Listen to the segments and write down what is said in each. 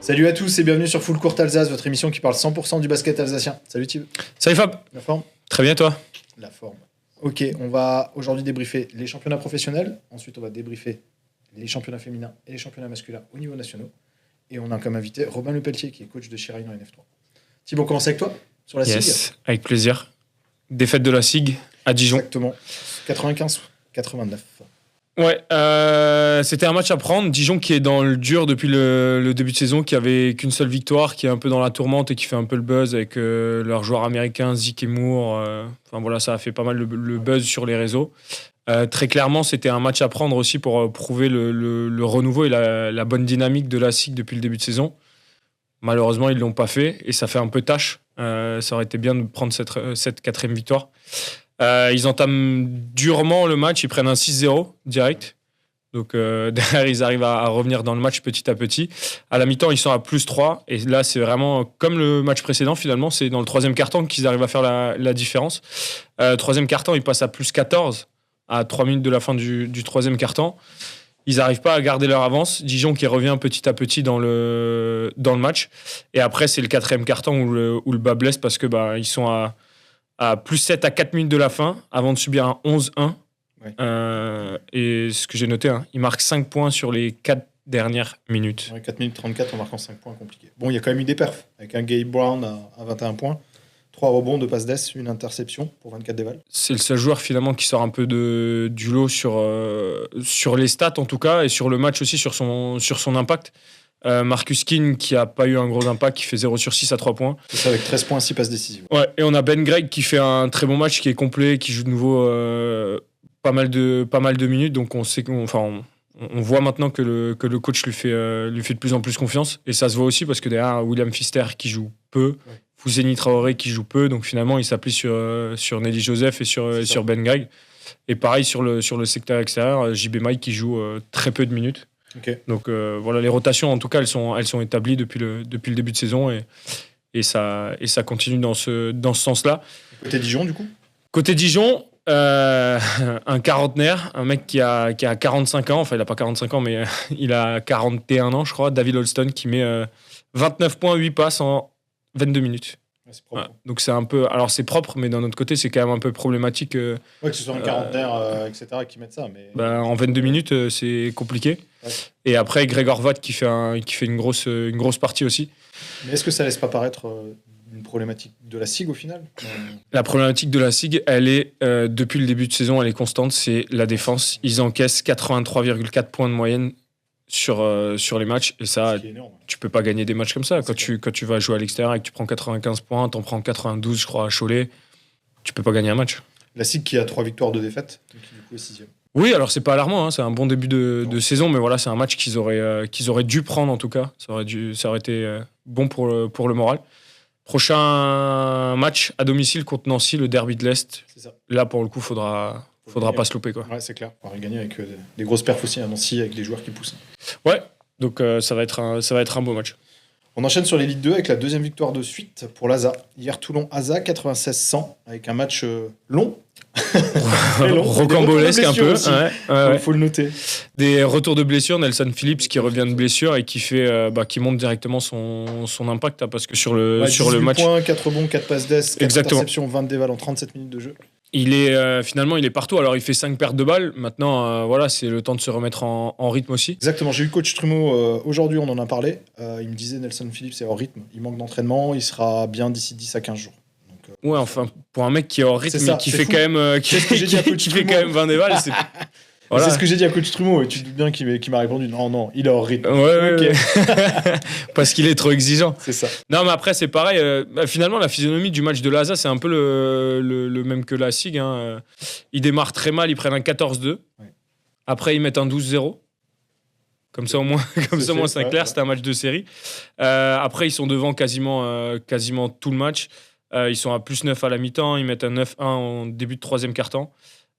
Salut à tous et bienvenue sur Full Court Alsace, votre émission qui parle 100% du basket alsacien. Salut Thib. Salut Fab. La forme? Très bien toi? La forme. Ok, on va aujourd'hui débriefer les championnats professionnels. Ensuite, on va débriefer les championnats féminins et les championnats masculins au niveau national. Et on a comme invité Robin Lepelletier qui est coach de Chirail en NF3. Thib, on commence avec toi sur la SIG. Yes, avec plaisir. Défaite de la SIG à Dijon. Exactement. 95-89. Ouais, c'était un match à prendre. Dijon qui est dans le dur depuis le début de saison, qui avait qu'une seule victoire, qui est un peu dans la tourmente et qui fait un peu le buzz avec leurs joueurs américains, Zik et Moore. Enfin voilà, ça a fait pas mal le buzz sur les réseaux. Très clairement, c'était un match à prendre aussi pour prouver le renouveau et la bonne dynamique de la SIG depuis le début de saison. Malheureusement, ils ne l'ont pas fait et ça fait un peu tâche. Ça aurait été bien de prendre cette quatrième victoire. Ils entament durement le match, ils prennent un 6-0 direct. Donc derrière, ils arrivent à revenir dans le match petit à petit. À la mi-temps, ils sont à +3. Et là, c'est vraiment comme le match précédent, finalement. C'est dans le troisième quart-temps qu'ils arrivent à faire la différence. Troisième quart-temps, ils passent à +14 à 3 minutes de la fin du troisième quart-temps. Ils n'arrivent pas à garder leur avance. Dijon qui revient petit à petit dans le match. Et après, c'est le quatrième quart-temps où le bas blesse parce que ils sont à +7 à 4 minutes de la fin avant de subir un 11-1. Ouais. Et ce que j'ai noté, il marque 5 points sur les 4 dernières minutes. Ouais, 4 minutes 34 en marquant 5 points, compliqué. Bon, il y a quand même eu des perfs avec un Gabe Brown à 21 points, 3 rebonds, 2 passes d'ess, une interception pour 24 dévals. C'est le seul joueur finalement qui sort un peu du lot sur les stats en tout cas et sur le match aussi, sur son impact. Marcus King qui n'a pas eu un gros impact, qui fait 0 sur 6 à 3 poinns. C'est ça, avec 13 points, 6 passes décisives. Ouais, et on a Ben Gregg qui fait un très bon match, qui est complet, qui joue de nouveau pas mal de minutes. Donc on sait on voit maintenant que le coach lui fait de plus en plus confiance. Et ça se voit aussi parce que derrière, William Pfister qui joue peu, ouais. Fousseni Traoré qui joue peu. Donc finalement, il s'appuie sur Nelly Joseph et sur Ben Gregg. Et pareil sur le secteur extérieur, JB Mike qui joue très peu de minutes. Okay. Donc voilà, les rotations en tout cas elles sont établies depuis le début de saison et ça continue dans ce sens-là. Côté Dijon du coup. Côté Dijon, un quarantenaire, un mec qui a 45 ans, enfin il a pas 45 ans mais il a 41 ans je crois, David Holston qui met 29 points, 8 passes en 22 minutes. Ouais, c'est propre. Ouais, donc c'est un peu, alors c'est propre mais d'un autre côté c'est quand même un peu problématique. Ouais, que ce soit un quarantenaire etc qui mette ça mais. En 22 minutes c'est compliqué. Ouais. Et après Gregor Watt qui fait une grosse partie aussi. Mais est-ce que ça laisse pas paraître une problématique de la SIG au final? La problématique de la SIG, elle est depuis le début de saison, elle est constante, c'est la défense. Ils encaissent 83,4 points de moyenne sur les matchs et ça, tu peux pas gagner des matchs comme ça. Quand tu vas jouer à l'extérieur et que tu prends 95 points, t'en prends 92 je crois à Cholet, tu peux pas gagner un match. La SIG qui a 3 victoires de défaite, donc qui du coup est 6e. Oui, alors c'est pas alarmant, c'est un bon début de saison, mais voilà, c'est un match qu'ils auraient dû prendre en tout cas. Ça aurait été bon pour le moral. Prochain match à domicile contre Nancy, le derby de l'Est. C'est ça. Là, pour le coup, faudra pas se louper, quoi. Ouais, c'est clair. On va gagner avec des grosses perfs aussi à Nancy, avec des joueurs qui poussent. Ouais, donc ça va être un beau match. On enchaîne sur l'élite 2 avec la deuxième victoire de suite pour l'ASA. Hier, Toulon-ASA, 96-100, avec un match long. Rocambolesque un peu. Il faut le noter. Des retours de blessure, Nelson Phillips qui revient de blessure et qui montre directement son impact parce que sur le match. 18 points, 4 rebonds, 4 passes d'ess, 4 interceptions, 20 dévals en 37 minutes de jeu. Il est partout. Alors il fait 5 pertes de balles. Maintenant, c'est le temps de se remettre en rythme aussi. Exactement. J'ai eu coach Trumeau aujourd'hui, on en a parlé. Il me disait Nelson Phillips est hors rythme. Il manque d'entraînement. Il sera bien d'ici 10 à 15 jours. Ouais, enfin, pour un mec qui est hors rythme, mais qui fait quand même, qui fait quand même 20 dévals, c'est. Voilà. C'est ce que j'ai dit à coach Trumeau et tu te doutes bien qu'il m'a répondu non, il est hors rythme. Ouais. Parce qu'il est trop exigeant. C'est ça. Non, mais après, c'est pareil. Finalement, la physionomie du match de l'ASA, c'est un peu le même que la SIG. Ils démarrent très mal, ils prennent un 14-2. Ouais. Après, ils mettent un 12-0. Comme ça, au moins, c'est clair. Ouais. C'était un match de série. Après, ils sont devant quasiment tout le match. Ils sont à +9 à la mi-temps. Ils mettent un 9-1 en début de troisième quart-temps.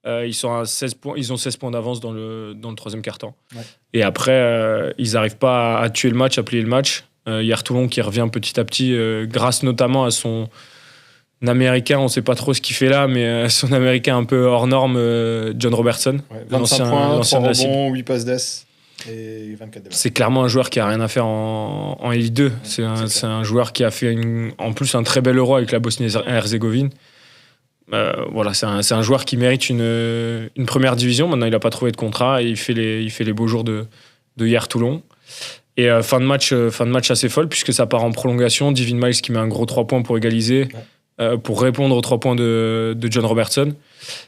Ils sont à 16 points. Ils ont 16 points d'avance dans le troisième quart-temps. Ouais. Et après, ils n'arrivent pas à tuer le match, à plier le match. Hier, Toulon qui revient petit à petit, grâce notamment à son Américain. On ne sait pas trop ce qu'il fait là, mais son Américain un peu hors norme, John Robertson. Ouais, 25 points, 3 rebonds, 8 passes d'ess. et 24 déballes. C'est clairement un joueur qui a rien à faire en Elite 2. C'est un joueur qui a fait en plus un très bel Euro avec la Bosnie-Herzégovine. Voilà, c'est un joueur qui mérite une première division. Maintenant, il n'a pas trouvé de contrat et il fait les beaux jours de hier Toulon. Et fin de match assez folle puisque ça part en prolongation. Devin Miles qui met un gros 3 points pour égaliser, pour répondre aux 3 points de John Robertson.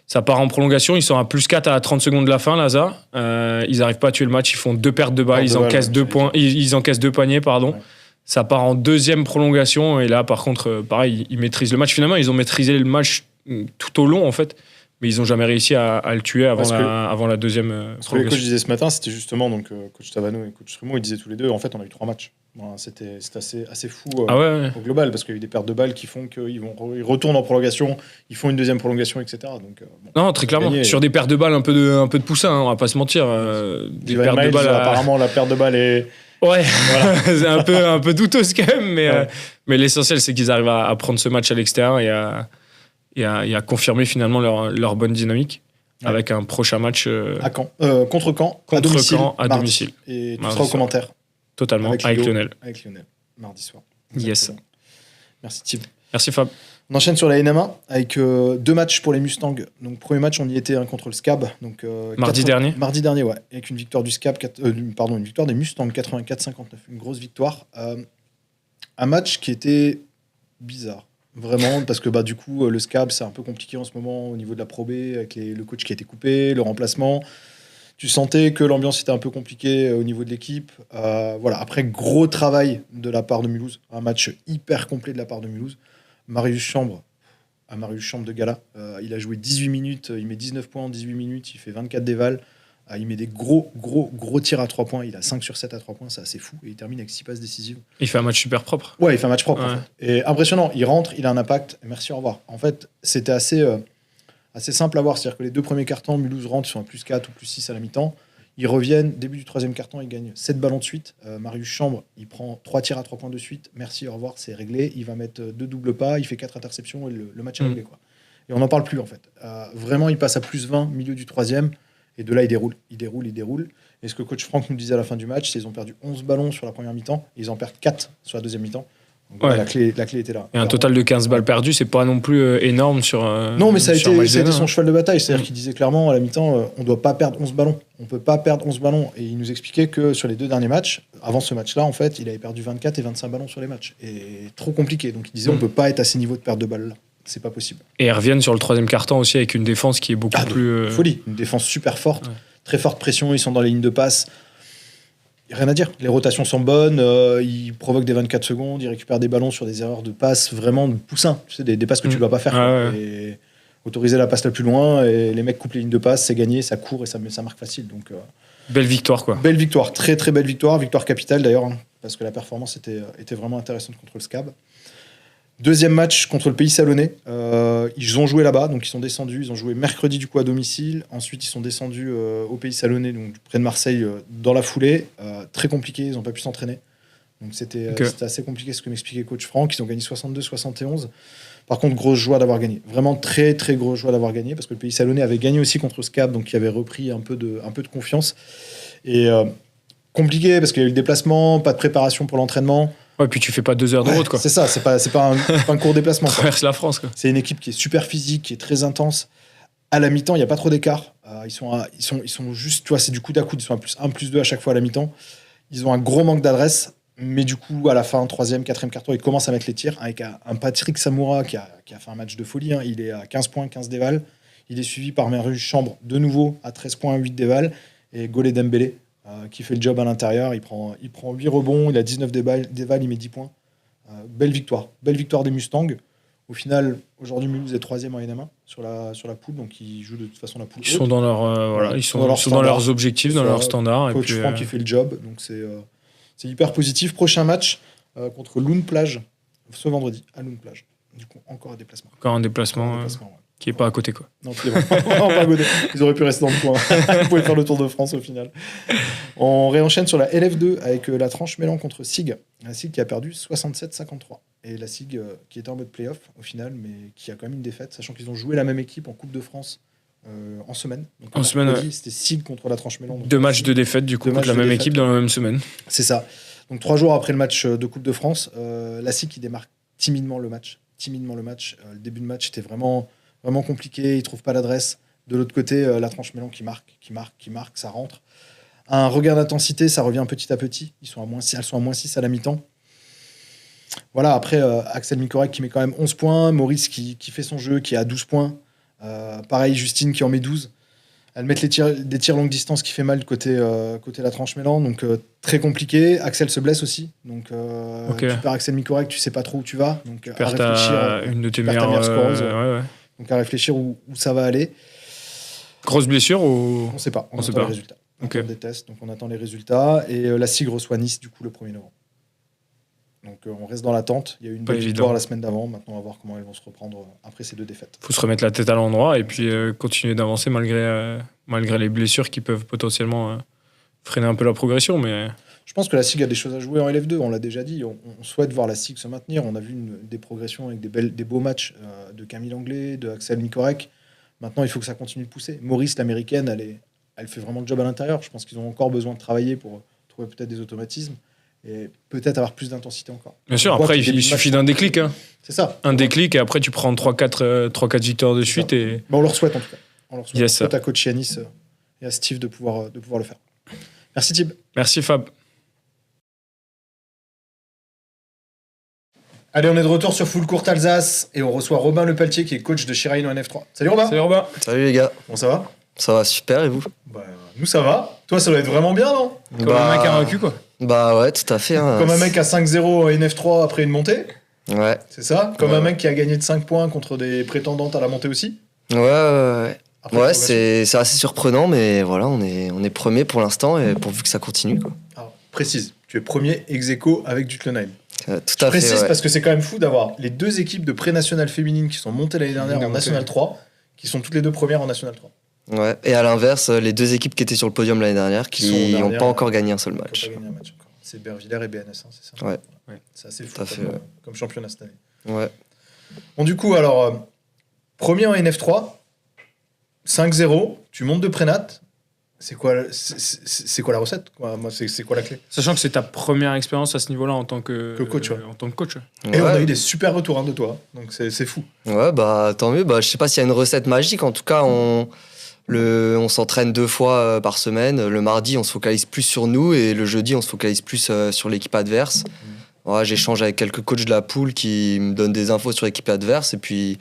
Ça part en prolongation. Ils sont à plus 4 à 30 secondes de la fin, Laza. Ils n'arrivent pas à tuer le match. Ils font 2 pertes de balles. Ils encaissent 2 points. Ils encaissent 2 paniers, pardon. Ouais. Ça part en deuxième prolongation. Et là, par contre, pareil, ils maîtrisent le match. Finalement, ils ont maîtrisé le match tout au long, en fait. Mais ils n'ont jamais réussi à le tuer avant la deuxième prolongation. Ce que les coachs disaient ce matin, c'était justement, donc, coach Tavano et coach Strumo, ils disaient tous les deux, en fait, on a eu 3 matchs. Voilà, c'était assez fou au global, parce qu'il y a eu des pertes de balles qui font qu'ils retournent en prolongation, ils font une deuxième prolongation, etc. Donc, non, très clairement. Sur des pertes de balles un peu de poussin, on va pas se mentir. Des pertes de balles. Apparemment, la perte de balles est... Ouais, voilà. C'est un peu douteuse quand même, mais l'essentiel, c'est qu'ils arrivent à prendre ce match à l'extérieur et à confirmer finalement leur bonne dynamique avec un prochain match à Caen. Contre Caen, à domicile. Et tu seras au commentaire. Totalement, avec Lionel. Avec Lionel, mardi soir. Exactement. Yes. Merci Tim. Merci Fab. On enchaîne sur la NM1 avec 2 matchs pour les Mustangs. Donc premier match, on y était contre le SCAB. Donc, mardi dernier, ouais. Avec une victoire du SCAB, une victoire des Mustangs 84-59. Une grosse victoire. Un match qui était bizarre. Vraiment, parce que du coup, le SCAB, c'est un peu compliqué en ce moment au niveau de la Pro B, avec le coach qui a été coupé, le remplacement. Tu sentais que l'ambiance était un peu compliquée au niveau de l'équipe. Voilà. Après, gros travail de la part de Mulhouse. Un match hyper complet de la part de Mulhouse. Marius Chambre de gala. Il a joué 18 minutes, il met 19 points en 18 minutes, il fait 24 dévals. Il met des gros tirs à 3 points. Il a 5 sur 7 à 3 points, c'est assez fou. Et il termine avec 6 passes décisives. Il fait un match super propre. Ouais, il fait un match propre. Ouais. En fait. Et impressionnant. Il rentre, il a un impact. Merci, au revoir. En fait, c'était assez simple à voir. C'est-à-dire que les 2 premiers cartons, Mulhouse rentre, ils sont à plus 4 ou plus 6 à la mi-temps. Ils reviennent, début du 3e carton, ils gagnent 7 ballons de suite. Marius Chambre, il prend 3 tirs à 3 points de suite. Merci, au revoir, c'est réglé. Il va mettre 2 doubles pas, il fait 4 interceptions et le match est réglé. Quoi. Et on n'en parle plus, en fait. Vraiment, il passe à plus 20, milieu du 3e. Et de là, il déroule. Et ce que coach Franck nous disait à la fin du match, c'est qu'ils ont perdu 11 ballons sur la première mi-temps. Et ils en perdent 4 sur la deuxième mi-temps. Donc, la clé était là. Et un total de 15 balles perdues, c'est pas non plus énorme sur. Non, mais ça a été son cheval de bataille. C'est-à-dire qu'il disait clairement à la mi-temps, on ne doit pas perdre 11 ballons. On ne peut pas perdre 11 ballons. Et il nous expliquait que sur les 2 derniers matchs, avant ce match-là, en fait, il avait perdu 24 et 25 ballons sur les matchs. Et trop compliqué. Donc il disait, on ne peut pas être à ces niveaux de perte de balles-là. C'est pas possible. Et ils reviennent sur le 3e carton aussi avec une défense qui est beaucoup plus. Folie. Une défense super forte. Ouais. Très forte pression. Ils sont dans les lignes de passe. Rien à dire. Les rotations sont bonnes. Ils provoquent des 24 secondes. Ils récupèrent des ballons sur des erreurs de passe vraiment de poussin. Tu sais, des passes que tu ne dois pas faire. Et autoriser la passe la plus loin. Et les mecs coupent les lignes de passe. C'est gagné. Ça court et ça marque facile. Donc, belle victoire, quoi. Belle victoire. Très, très belle victoire. Victoire capitale, d'ailleurs. Hein, parce que la performance était vraiment intéressante contre le SCAB. 2e match contre le Pays Salonnais. Ils ont joué là-bas, donc ils sont descendus. Ils ont joué mercredi du coup à domicile. Ensuite, ils sont descendus au Pays Salonnais, donc près de Marseille, dans la foulée. Très compliqué, ils n'ont pas pu s'entraîner. Donc c'était assez compliqué, ce que m'expliquait coach Franck. Ils ont gagné 62-71. Par contre, grosse joie d'avoir gagné. Vraiment très très grosse joie d'avoir gagné, parce que le Pays Salonnais avait gagné aussi contre SCAB, donc il avait repris un peu de confiance. Et compliqué, parce qu'il y a eu le déplacement, pas de préparation pour l'entraînement. Ouais, puis tu fais pas 2 heures de route, quoi. C'est ça, c'est pas un court déplacement. Traverse la France, quoi. C'est une équipe qui est super physique, qui est très intense. À la mi-temps, il n'y a pas trop d'écart. Ils sont juste, tu vois, c'est du coude à coude. Ils sont à plus 1, plus 2 à chaque fois à la mi-temps. Ils ont un gros manque d'adresse, mais du coup, à la fin, 3e, 4e carton, ils commencent à mettre les tirs avec un Patrick Samoura qui a fait un match de folie. Hein. Il est à 15 points, 15 dévals. Il est suivi par Marius Chambre, de nouveau, à 13 points, 8 dévals. Et Golé Dembélé, qui fait le job à l'intérieur. Il prend 8 rebonds, il a 19 dévals, il met 10 points. Belle victoire des Mustangs. Au final, aujourd'hui, Mulhouse est 3e en NM1 sur la poule, donc ils jouent de toute façon la poule. Ils sont dans ils sont dans leurs objectifs, dans leurs standards. Coach Franck qui fait le job, donc c'est hyper positif. Prochain match contre Loun Plage ce vendredi à Loun Plage. Du coup, encore un déplacement. Qui est pas à côté, quoi. Non, qui est vraiment pas à côté. Ils auraient pu rester dans le coin. Ils pouvaient faire le Tour de France au final. On réenchaîne sur la LF2 avec la tranche Mélan contre SIG. La SIG qui a perdu 67-53. Et la SIG qui était en mode play-off au final, mais qui a quand même une défaite, sachant qu'ils ont joué la même équipe en Coupe de France en semaine. Donc, En semaine, mercredi, c'était Sig contre la Tranche-Mélan. 2 matchs de défaite, du coup, Deux contre la matchs de même défaite. équipe dans la même semaine. C'est ça. Donc 3 jours après le match de Coupe de France, la SIG qui démarque timidement le match. Le début de match était vraiment, vraiment compliqué. Ils ne trouvent pas l'adresse. De l'autre côté, la Tranche-Mélan qui marque, ça rentre. Un regain d'intensité, ça revient petit à petit. Elles sont à moins 6 à la mi-temps. Voilà, après, Axel Mikorek qui met quand même 11 points. Maurice qui fait son jeu, qui est à 12 points. Pareil, Justine qui en met 12. Elles mettent des tirs longue distance qui fait mal côté la Tranche-Mélan, donc très compliqué. Axel se blesse aussi, donc tu perds Axel Mikorek, tu sais pas trop où tu vas, donc Tu à perds réfléchir. une de tes ta meilleures meilleure scoreuse, ouais. Donc à réfléchir où ça va aller. Grosse blessure ou On sait pas, on sait attend pas. les résultats. On Ok. attend des tests, donc on attend les résultats. Et la SIG reçoit Nice du coup le 1er novembre. Donc on reste dans l'attente. Il y a eu une Pas belle évident. victoire la semaine d'avant. Maintenant on va voir comment elles vont se reprendre après ces 2 défaites. Faut se remettre la tête à l'endroit et puis continuer d'avancer malgré les blessures qui peuvent potentiellement freiner un peu la progression. Mais Je pense que la SIG a des choses à jouer en LF2, on l'a déjà dit. On souhaite voir la SIG se maintenir. On a vu des progressions avec des beaux matchs de Camille Langlais, de Axel Mikorek. Maintenant, il faut que ça continue de pousser. Maurice, l'américaine, elle fait vraiment le job à l'intérieur. Je pense qu'ils ont encore besoin de travailler pour trouver peut-être des automatismes et peut-être avoir plus d'intensité encore. bien sûr, On voit après, que les il débuts de suffit match- d'un déclic. Hein. C'est ça. Un déclic et après, tu prends 3-4 victoires de suite. Et On leur souhaite en tout cas. On leur souhaite. Yes, On souhaite à coach Yanis et à Steve de pouvoir le faire. Merci Thib. merci Fab. Allez, on est de retour sur Full Court Alsace et on reçoit Robin Lepelletier qui est coach de Shirain en NF3. Salut Robin. Salut Robin. Salut les gars, Bon, ça va? ça va super et vous? Bah, nous ça va. Toi ça doit être vraiment bien, non? Comme un mec invaincu, quoi. Bah ouais, tout à fait. Hein. Comme un mec à 5-0 en NF3 après une montée, Ouais, c'est ça? Comme Ouais. un mec qui a gagné de 5 points contre des prétendantes à la montée aussi? ouais. Après, Ouais, progression. c'est assez surprenant, mais voilà, on est premier pour l'instant et pourvu que ça continue. Quoi. Alors, précise, tu es premier ex-aequo avec Dutlenheim. Tout Je à fait. précise Ouais. parce que c'est quand même fou d'avoir les 2 équipes de pré-nationale féminine qui sont montées l'année dernière en National 3, qui sont toutes les 2 premières en National 3. Ouais. Et à l'inverse, les 2 équipes qui étaient sur le podium l'année dernière, Qui sont qui n'ont dernières, pas encore gagné un seul Ils n'ont match. pas gagné un match encore. C'est Bervillers et BNS, hein, c'est ça? Ouais. C'est assez fou Tout à fait, comme, ouais. comme championnat cette année. Ouais. Bon, du coup, alors, premier en NF3, 5-0, tu montes de prénat. C'est quoi la recette, quoi? Moi, c'est quoi la clé? Sachant que c'est ta première expérience à ce niveau-là en tant que coach, ouais. en tant que coach. Et on a Ouais. eu des super retours de toi, donc c'est fou. Ouais, bah tant mieux. Bah, je sais pas s'il y a une recette magique. En tout cas, on s'entraîne 2 fois par semaine. Le mardi, on se focalise plus sur nous et le jeudi, on se focalise plus sur l'équipe adverse. Ouais, j'échange avec quelques coachs de la poule qui me donnent des infos sur l'équipe adverse. Et puis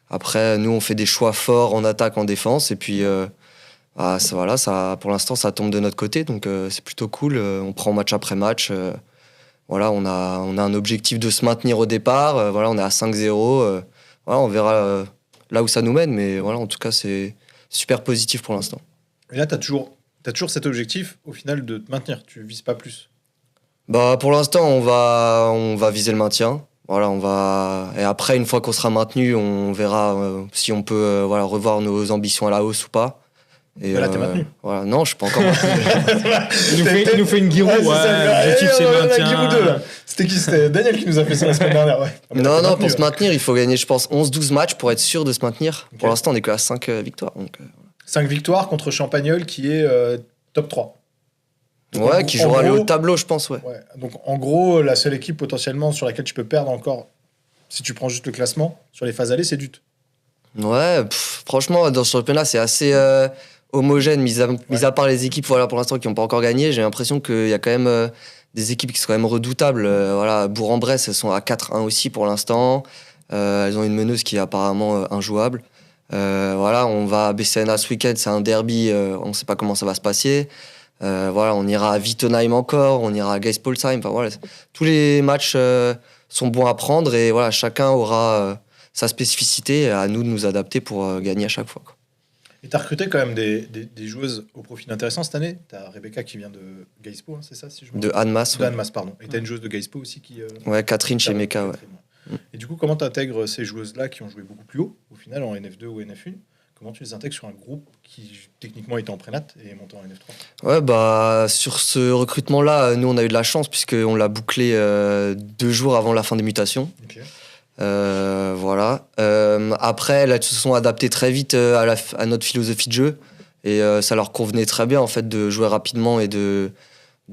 après, nous, on fait des choix forts en attaque, en défense. Et puis ça, pour l'instant, ça tombe de notre côté. Donc c'est plutôt cool. On prend match après match. Voilà, on a un objectif de se maintenir au départ. Voilà, on est à 5-0. Voilà, on verra là où ça nous mène. Mais voilà, en tout cas, c'est super positif pour l'instant. Et là, t'as toujours cet objectif, au final, de te maintenir. Tu vises pas plus. Bah, pour l'instant, on va viser le maintien. Voilà, et après, une fois qu'on sera maintenu, on verra si on peut revoir nos ambitions à la hausse ou pas. Et Mais là, t'es maintenu. Voilà, non, je suis pas encore maintenu. Il nous fait une guirou. Ouais, c'est ça. L'objectif, c'est le La maintien. Giroud 2, là. C'était qui? C'était Daniel qui nous a fait ça la semaine dernière. Ouais. Ah, mais là, Non, t'es non, maintenu, pour se ouais. maintenir, il faut gagner, je pense, 11-12 matchs pour être sûr de se maintenir. Ok. Pour l'instant, on est que à 5 victoires. Donc, 5 victoires contre Champagnol qui est top 3. Donc, ouais, qui jouera le haut de tableau, je pense, ouais. Ouais. Donc en gros, la seule équipe potentiellement sur laquelle tu peux perdre encore, si tu prends juste le classement, sur les phases allées, c'est Dut. Ouais, franchement, dans ce championnat, c'est assez homogène, mis à part les équipes pour l'instant qui n'ont pas encore gagné. J'ai l'impression qu'il y a quand même des équipes qui sont quand même redoutables. Voilà, Bourg-en-Bresse, elles sont à 4-1 aussi pour l'instant. Elles ont une meneuse qui est apparemment injouable. Voilà, on va à BCNA ce week-end, c'est un derby, on ne sait pas comment ça va se passer. Voilà, on ira à Wittenheim encore, on ira à Geispolsheim. Enfin, voilà, tous les matchs sont bons à prendre et voilà, chacun aura sa spécificité et à nous de nous adapter pour gagner à chaque fois. Quoi. Et tu as recruté quand même des joueuses au profil intéressant cette année. Tu as Rebecca qui vient de Gaispo, hein, c'est ça si je me De trompe Annemasse. De Ouais. Annemasse, pardon. Et tu as une joueuse de Gaispo aussi qui. Ouais, Catherine chez Meka, ouais. Et du coup, comment tu intègres ces joueuses-là qui ont joué beaucoup plus haut, au final, en NF2 ou NF1? Comment tu les intègres sur un groupe qui, techniquement, était en prénat et est monté en NF3? Ouais, bah, sur ce recrutement-là, nous, on a eu de la chance puisqu'on l'a bouclé 2 jours avant la fin des mutations. Ok. Voilà. Après, là, ils se sont adaptés très vite à notre philosophie de jeu. Et ça leur convenait très bien, en fait, de jouer rapidement et de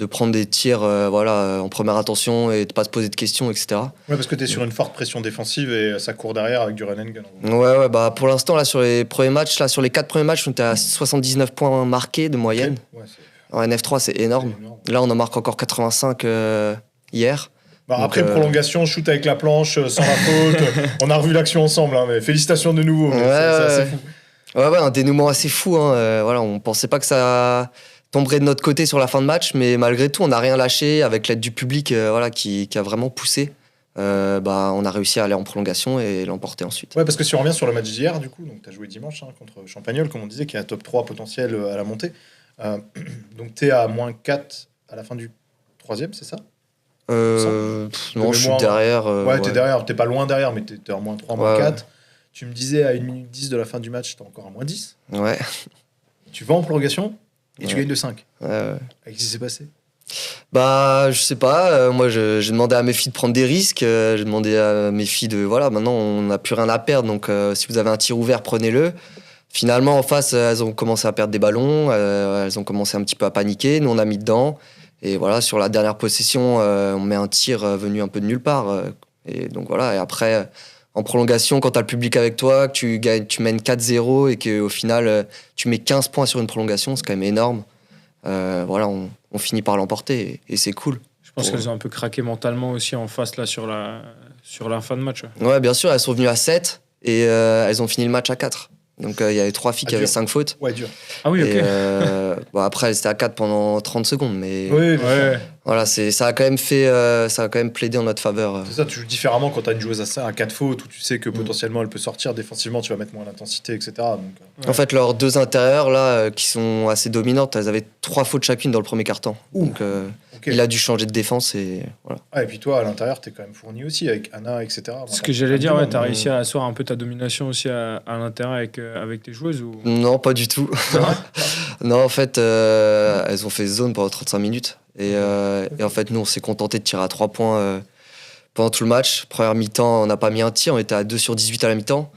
prendre des tirs en première intention et de pas se poser de questions, etc. Ouais, parce que tu es sur une forte pression défensive et ça court derrière avec du run and gun. Ouais, bah, pour l'instant, là, sur les premiers matchs, là, sur les 4 premiers matchs, on était à 79 points marqués de moyenne. Ouais, En NF3, c'est énorme. Là, on en marque encore 85 hier. Bah, après prolongation, shoot avec la planche, sans la faute. On a revu l'action ensemble, hein, mais félicitations de nouveau. Mais c'est assez fou. Ouais, un dénouement assez fou. Hein. Voilà, on pensait pas que ça tomberait de notre côté sur la fin de match, mais malgré tout, on n'a rien lâché avec l'aide du public qui a vraiment poussé. On a réussi à aller en prolongation et l'emporter ensuite. Ouais, parce que si on revient sur le match d'hier, du coup, tu as joué dimanche contre Champagnole, comme on disait, qui est un top 3 potentiel à la montée. Donc tu es à moins 4 à la fin du 3e, c'est ça? Non, je suis derrière. Ouais, t'es derrière, t'es pas loin derrière, mais t'es en moins 3, moins 4. Tu me disais à 1 minute 10 de la fin du match, t'es encore à moins 10. Ouais. Tu vas en prolongation et tu gagnes de 5. Ouais. Qu'est-ce qui s'est passé? Bah, je sais pas. Moi, j'ai demandé à mes filles de prendre des risques. J'ai demandé à mes filles de. Voilà, maintenant, on n'a plus rien à perdre. Donc, si vous avez un tir ouvert, prenez-le. Finalement, en face, elles ont commencé à perdre des ballons. Elles ont commencé un petit peu à paniquer. Nous, on a mis dedans. Et voilà, sur la dernière possession, on met un tir venu un peu de nulle part. Et donc, voilà. Et après, en prolongation, quand tu as le public avec toi, que tu mènes 4-0 et qu'au final, tu mets 15 points sur une prolongation, c'est quand même énorme. On finit par l'emporter et c'est cool. Je pense qu'elles ont un peu craqué mentalement aussi en face là sur la fin de match. Ouais, bien sûr, elles sont venues à 7 et elles ont fini le match à 4. Donc il y avait 3 filles qui avaient 5 fautes. Ouais, dur. Ah oui, ok. Et, après, elles étaient à 4 pendant 30 secondes. Mais oui, voilà, ça a quand même plaidé en notre faveur. C'est ça, tu joues différemment quand tu as une joueuse à 4 fautes où tu sais que potentiellement elle peut sortir. Défensivement, tu vas mettre moins d'intensité, etc. Donc, En fait, leurs 2 intérieurs, là, qui sont assez dominantes, elles avaient 3 fautes chacune dans le premier quart-temps. Donc il a dû changer de défense. Et, voilà. Et puis toi, à l'intérieur, tu es quand même fourni aussi avec Anna, etc. C'est ce que j'allais dire, tu as réussi à asseoir un peu ta domination aussi à l'intérieur avec tes joueuses ou... Non, pas du tout. Non, en fait, elles ont fait zone pendant 35 minutes. Et en fait, nous, on s'est contenté de tirer à 3 points pendant tout le match. Première mi-temps, on n'a pas mis un tir, on était à 2 sur 18 à la mi-temps.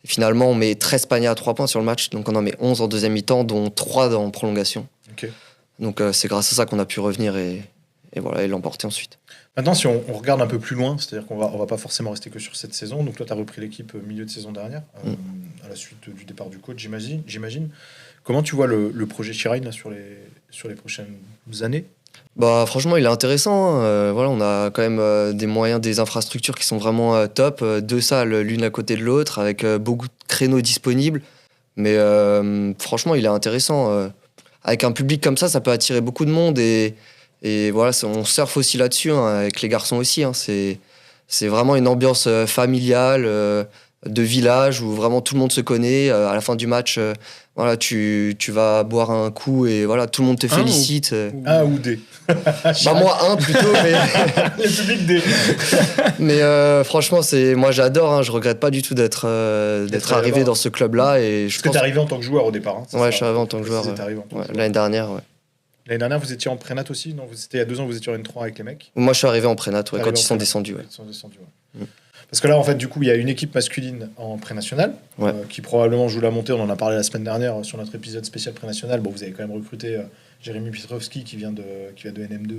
Et finalement, on met 13 paniers à 3 points sur le match, donc on en met 11 en deuxième mi-temps, dont 3 dans prolongation. Okay. Donc c'est grâce à ça qu'on a pu revenir et l'emporter ensuite. Maintenant, si on regarde un peu plus loin, c'est-à-dire qu'on va pas forcément rester que sur cette saison. Donc toi, tu as repris l'équipe milieu de saison dernière, à la suite du départ du coach, j'imagine. Comment tu vois le projet Shirine là, sur les prochaines années? Bah, franchement, il est intéressant. On a quand même des moyens, des infrastructures qui sont vraiment top. 2 salles, l'une à côté de l'autre, avec beaucoup de créneaux disponibles. Mais franchement, il est intéressant. Avec un public comme ça peut attirer beaucoup de monde. Et voilà, on surfe aussi là-dessus, avec les garçons aussi. C'est vraiment une ambiance familiale, de village, où vraiment tout le monde se connaît. À la fin du match, tu vas boire un coup et voilà, tout le monde te félicite. Un ou des. Moi, un plutôt, mais... Le public des. Mais franchement, moi j'adore, je regrette pas du tout d'être arrivé dans ce club-là. Parce que t'es arrivé en tant que joueur au départ. Ouais, je suis arrivé en tant que joueur. L'année dernière, ouais. L'année dernière, vous étiez en prénat aussi? Non, c'était il y a 2 ans, vous étiez en N3 avec les mecs? Moi, je suis arrivé en prénat, quand ils sont descendus. Ouais. Ils sont descendus, ouais. Parce que là, en fait, du coup, il y a une équipe masculine en pré-national qui probablement joue la montée. On en a parlé la semaine dernière sur notre épisode spécial pré-national. Bon, vous avez quand même recruté Jérémy Petrovski qui vient de NM2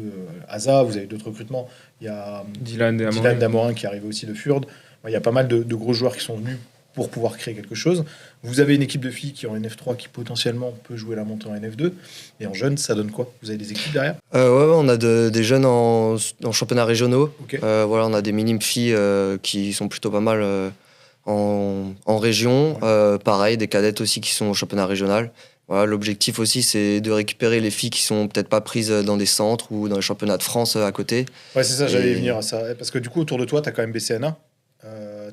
ASA. Vous avez d'autres recrutements. Il y a Dylan Damorin qui est arrivé aussi de Furde. Il y a pas mal de gros joueurs qui sont venus pour pouvoir créer quelque chose. Vous avez une équipe de filles qui est en NF3 qui potentiellement peut jouer la montée en NF2. Et en jeunes, ça donne quoi? Vous avez des équipes derrière? On a des jeunes en championnats régionaux. Okay. On a des minimes filles qui sont plutôt pas mal en région. Pareil, des cadettes aussi qui sont au championnat régional. Voilà, l'objectif aussi, c'est de récupérer les filles qui sont peut-être pas prises dans des centres ou dans les championnats de France à côté. Ouais, c'est ça, j'allais y venir à ça. Parce que du coup, autour de toi, tu as quand même BCNA.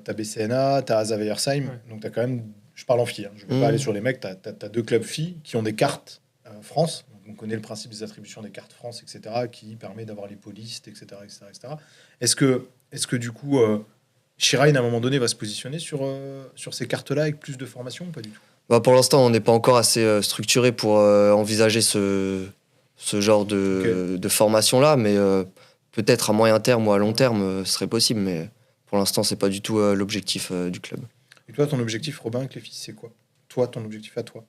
T'as BCNA, t'as Asa Veyersheim, donc t'as quand même, je parle en filles, je vais pas aller sur les mecs, t'as 2 clubs filles qui ont des cartes France, donc on connaît le principe des attributions des cartes France, etc., qui permet d'avoir les polistes, etc. Est-ce que du coup, Shirine, à un moment donné, va se positionner sur ces cartes-là avec plus de formation ou pas du tout? Pour l'instant, on n'est pas encore assez structuré pour envisager ce genre de formation-là, mais peut-être à moyen terme ou à long terme, ce serait possible, mais... pour l'instant, c'est pas du tout l'objectif du club. Et toi, ton objectif, Robin, avec les filles, c'est quoi? Toi, ton objectif à toi?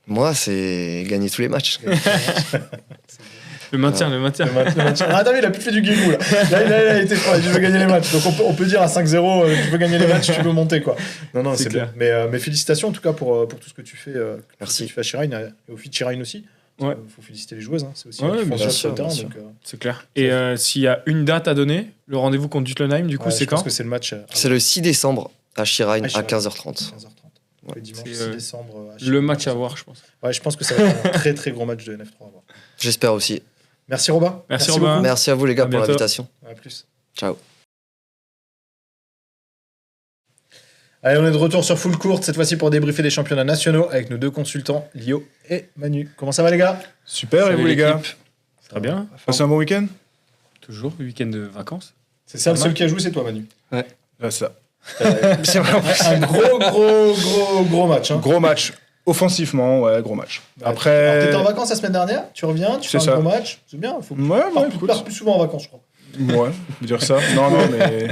Moi, c'est gagner tous les matchs. Le maintien. Ah, t'as vu, il a plus fait du guigou là. Là, il a été froid, je veux gagner les matchs. Donc on peut dire à 5-0, tu veux gagner les matchs, tu veux monter quoi. Non, c'est clair. bien. Mais félicitations en tout cas pour tout ce que tu fais. Merci. Que tu fais à Shirine et aux filles de Shirine aussi. Ouais. Il faut féliciter les joueuses, hein. C'est aussi Ouais, elles qui font bien ça sûr, sur le terrain. bien sûr. Donc, C'est clair. Et s'il y a une date à donner, le rendez-vous contre Jutlenheim, du coup, c'est je pense quand? que c'est le match C'est le 6 décembre à Shirine, À à Shirine. 15h30. 15h30. Le dimanche C'est, 6 décembre. à Le Shirine. match à voir, je pense. Ouais, je pense que ça va être un très très gros match de NF3 à voir. J'espère aussi. Merci Robin. Merci, Robin. beaucoup. Merci à vous les gars À pour bientôt. l'invitation. À plus. Ciao. Allez, on est de retour sur Full Court, cette fois-ci pour débriefer les championnats nationaux avec nos deux consultants, Lio et Manu. Comment ça va les gars? Super, et Salut, vous les gars? l'équipe. Très bien. Passez un bon week-end? Toujours, week-end de vacances. C'est ça, le Pas seul mal. qui a joué, c'est toi Manu. Ça. C'est vraiment Un gros match. Hein. Gros match. Offensivement, ouais, gros match. Alors, Après. t'étais en vacances la semaine dernière, tu reviens, tu fais C'est un ça. gros match, c'est bien, faut Ouais, tu pars plus souvent en vacances, je crois. Ouais, faut dire ça. Non, mais.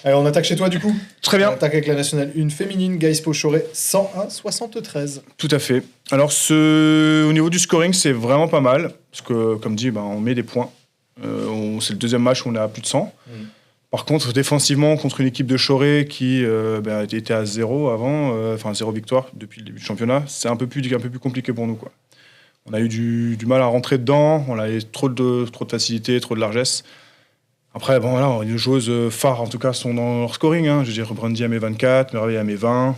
Allez, on attaque chez toi du coup. Très On bien, attaque avec la nationale 1 féminine, Gaëspo Choré, 101-73. tout à fait. Alors, au niveau du scoring, c'est vraiment pas mal. Parce que, comme dit, on met des points. C'est le deuxième match où on est à plus de 100. Par contre, défensivement, contre une équipe de Choré qui était à 0 avant, enfin 0 victoire depuis le début du championnat, c'est un peu plus compliqué pour nous, quoi. On a eu du mal à rentrer dedans, on a eu trop de facilité, trop de largesse. Après, voilà, les joueuses phares, en tout cas, sont dans leur scoring. Hein. Je veux dire, Brandy a mes 24, Merveille a mes 20.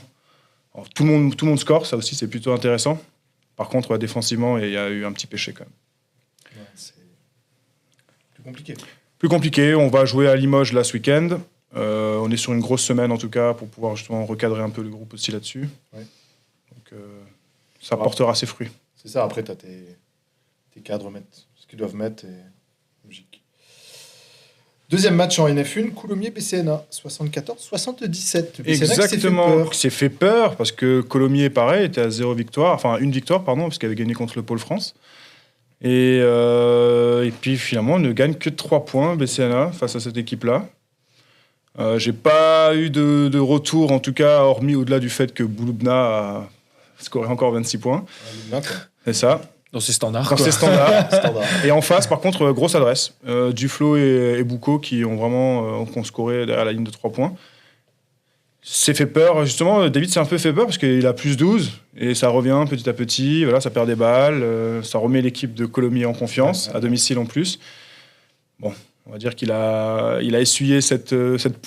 Alors, tout le monde score, ça aussi, c'est plutôt intéressant. Par contre, défensivement, il y a eu un petit péché quand même. Ouais, c'est plus compliqué. Plus compliqué, on va jouer à Limoges là ce week-end. On est sur une grosse semaine en tout cas pour pouvoir justement recadrer un peu le groupe aussi là-dessus. Ouais. Donc ça portera ses fruits. C'est ça, après t'as tes cadres mettent ce qu'ils doivent mettre, et logique. Deuxième match en NF1, Coulommiers BCNA, 74-77. Exactement, qui s'est fait peur parce que Colomiers, pareil, était à 0 victoire, enfin une victoire, pardon, parce qu'il avait gagné contre le Pôle France. Et puis finalement, on ne gagne que 3 points BCNA face à cette équipe-là. J'ai pas eu de retour, en tout cas, hormis au-delà du fait que Bouloubna a scoré encore 26 points. C'est ça. Dans ses standards. Dans quoi. ses standards. Standard. Et en face, par contre, grosse adresse. Duflo et Boucault qui ont vraiment scoré derrière la ligne de 3 points. C'est fait peur, justement. David s'est un peu fait peur parce qu'il a plus 12 et ça revient petit à petit. Voilà, ça perd des balles. Ça remet l'équipe de Colomiers en confiance, à domicile en plus. Bon, on va dire qu'il a essuyé cette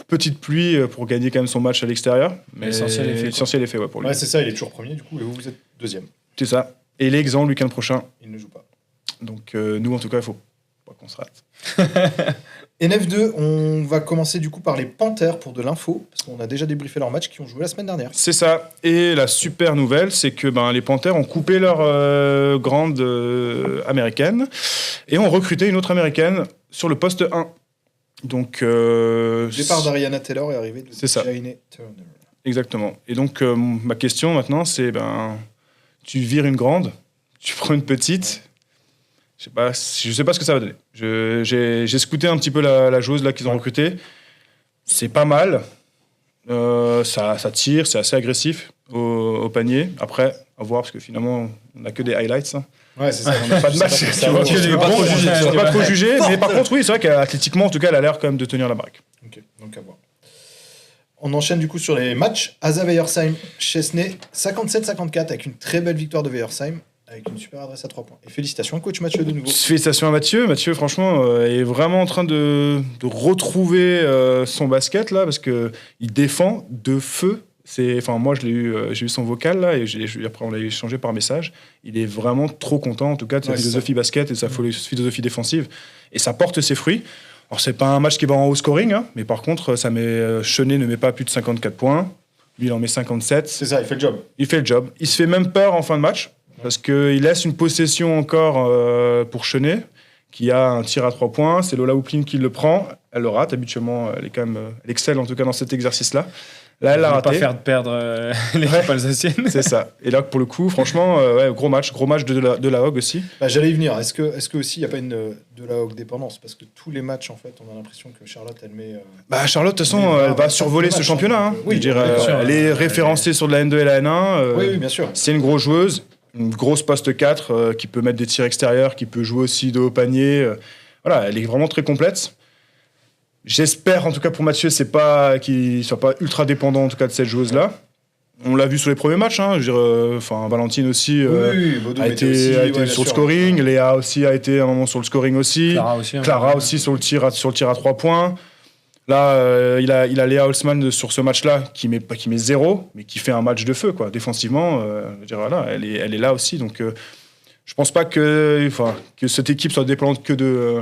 petite pluie pour gagner quand même son match à l'extérieur. Mais L'essentiel est fait, quoi. L'essentiel est fait, ouais, pour lui. Ouais, c'est ça, il est toujours premier du coup, et vous êtes deuxième. C'est ça. Et l'exemple le week-end prochain. Il ne joue pas. Donc nous, en tout cas, il faut pas qu'on se rate. NF2, on va commencer du coup par les Panthers pour de l'info, parce qu'on a déjà débriefé leur match qui ont joué la semaine dernière. C'est ça. Et la super nouvelle, c'est que les Panthers ont coupé leur grande américaine et ont recruté une autre américaine sur le poste 1. Donc, Départ d'Ariana Taylor est arrivé de C'est ça. Shainee Turner. Exactement. Et donc, ma question maintenant, c'est tu vires une grande, tu prends une petite. Je sais pas ce que ça va donner. J'ai scouté un petit peu la joueuse là qu'ils ont recrutée. C'est pas mal. Ça tire, c'est assez agressif au panier. Après, à voir, parce que finalement, on n'a que des highlights. Hein. Ouais, c'est ça. On n'a pas de match. Ça Tu vois, vaut- je ça ne vaut peux pas trop bon, juger. ouais, Je peux ouais. pas trop juger. Mais par contre, oui, c'est vrai qu'athlétiquement, en tout cas, elle a l'air quand même de tenir la baraque. Ok, donc à voir. On enchaîne du coup sur les matchs. Asa Weyersheim, Chesnay, 57-54 avec une très belle victoire de Weyersheim, avec une super adresse à 3 points. Et félicitations, coach Mathieu, de nouveau. Félicitations à Mathieu. Mathieu, franchement, est vraiment en train de retrouver son basket là, parce que il défend de feu. Moi, j'ai eu son vocal là, et après on l'a échangé par message. Il est vraiment trop content, en tout cas, de sa Ouais, philosophie basket et de sa philosophie défensive, et ça porte ses fruits. Alors c'est pas un match qui va en haut scoring, hein, mais par contre, Chenet ne met pas plus de 54 points. Lui, il en met 57. C'est ça, il fait le job. Il fait le job. Il se fait même peur en fin de match, parce qu'il laisse une possession encore pour Chenet, qui a un tir à 3 points. C'est Lola Houplin qui le prend. Elle le rate. Habituellement, elle excelle en tout cas dans cet exercice-là. Là, elle l'a Pas raté. faire perdre l'équipe Ouais. alsacienne. C'est ça. Et là, pour le coup, franchement, gros match de la Hog aussi. Bah, j'allais y venir. Est-ce que aussi il n'y a pas une de la Hog dépendance? Parce que tous les matchs, en fait, on a l'impression que Charlotte, elle met. Bah, Charlotte, de toute façon, Mais elle va bah, survoler match, ce championnat. hein. Hein. Oui, Je veux dire, bien sûr. elle est référencée sur de la N2 et la N1. Oui, bien sûr. C'est une grosse joueuse, une grosse poste 4 qui peut mettre des tirs extérieurs, qui peut jouer aussi de haut panier. Voilà, elle est vraiment très complète. J'espère, en tout cas pour Mathieu, qu'il ne soit pas ultra dépendant en tout cas de cette joueuse-là. On l'a vu sur les premiers matchs. Hein, je veux dire, Valentine aussi Oui, Baudou a mettait été, aussi, a été ouais, bien sur le sûr. scoring. Léa aussi a été à un moment sur le scoring aussi. Clara aussi. hein. Clara aussi sur le tir à 3 points. Là, il a Léa Holzmann sur ce match-là qui met 0, mais qui fait un match de feu, quoi. Défensivement, je veux dire, voilà, elle est là aussi. Donc, je pense pas que cette équipe soit dépendante que de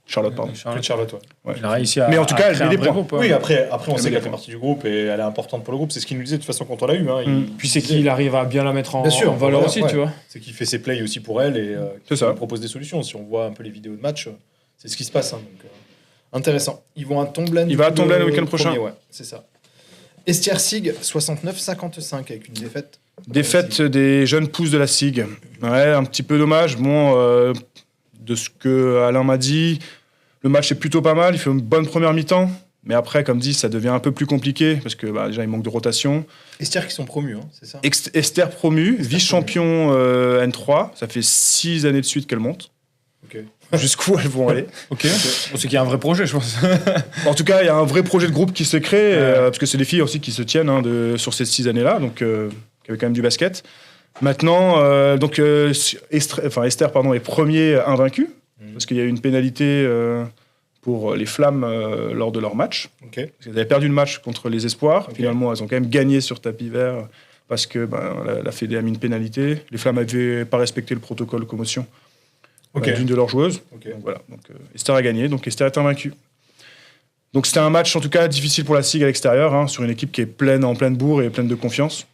Charlotte, pardon. Que de Charlotte, ouais. Ouais. Il a réussi à. Mais en tout cas, elle créer met un des vrai points. groupe, hein. Oui, après on Elle sait met qu'elle des fait points. partie du groupe et elle est importante pour le groupe. C'est ce qu'il nous disait de toute façon quand on l'a eu. Hein. Puis c'est qu'il arrive à bien la mettre en, Bien sûr, en valeur voilà, aussi, ouais. tu vois. C'est qu'il fait ses plays aussi pour elle et C'est ça. qu'il propose des solutions. Si on voit un peu les vidéos de match, c'est ce qui se passe. Hein, donc, intéressant. Ils vont à Tomblaine. Il va à Tomblaine le week-end prochain. Ouais, c'est ça. Estière-Sig, 69-55 avec une défaite. Défaite des jeunes pousses de la SIG. Ouais, un petit peu dommage. Bon, de ce que Alain m'a dit, le match est plutôt pas mal. Il fait une bonne première mi-temps. Mais après, comme dit, ça devient un peu plus compliqué parce que déjà, il manque de rotation. Estière qui sont promus, hein, c'est ça? Esther promu, vice-champion N3. Ça fait 6 années de suite qu'elle monte. Ok. Jusqu'où elles vont aller. Ok. Bon, c'est qu'il y a un vrai projet, je pense. En tout cas, il y a un vrai projet de groupe qui se crée, parce que c'est des filles aussi qui se tiennent sur ces 6 années-là, donc qui avaient quand même du basket. Maintenant, Esther est premier invaincu, parce qu'il y a eu une pénalité pour les Flammes lors de leur match. Ok. Parce qu'elles avaient perdu le match contre les Espoirs. Ok. Finalement, elles ont quand même gagné sur tapis vert parce que la Fédé a mis une pénalité. Les Flammes n'avaient pas respecté le protocole commotion d'une de leurs joueuses. Ok. Donc, voilà. Donc, Esther a gagné, donc Esther est invaincue. Donc c'était un match en tout cas difficile pour la SIG à l'extérieur, hein, sur une équipe qui est en pleine bourre et pleine de confiance.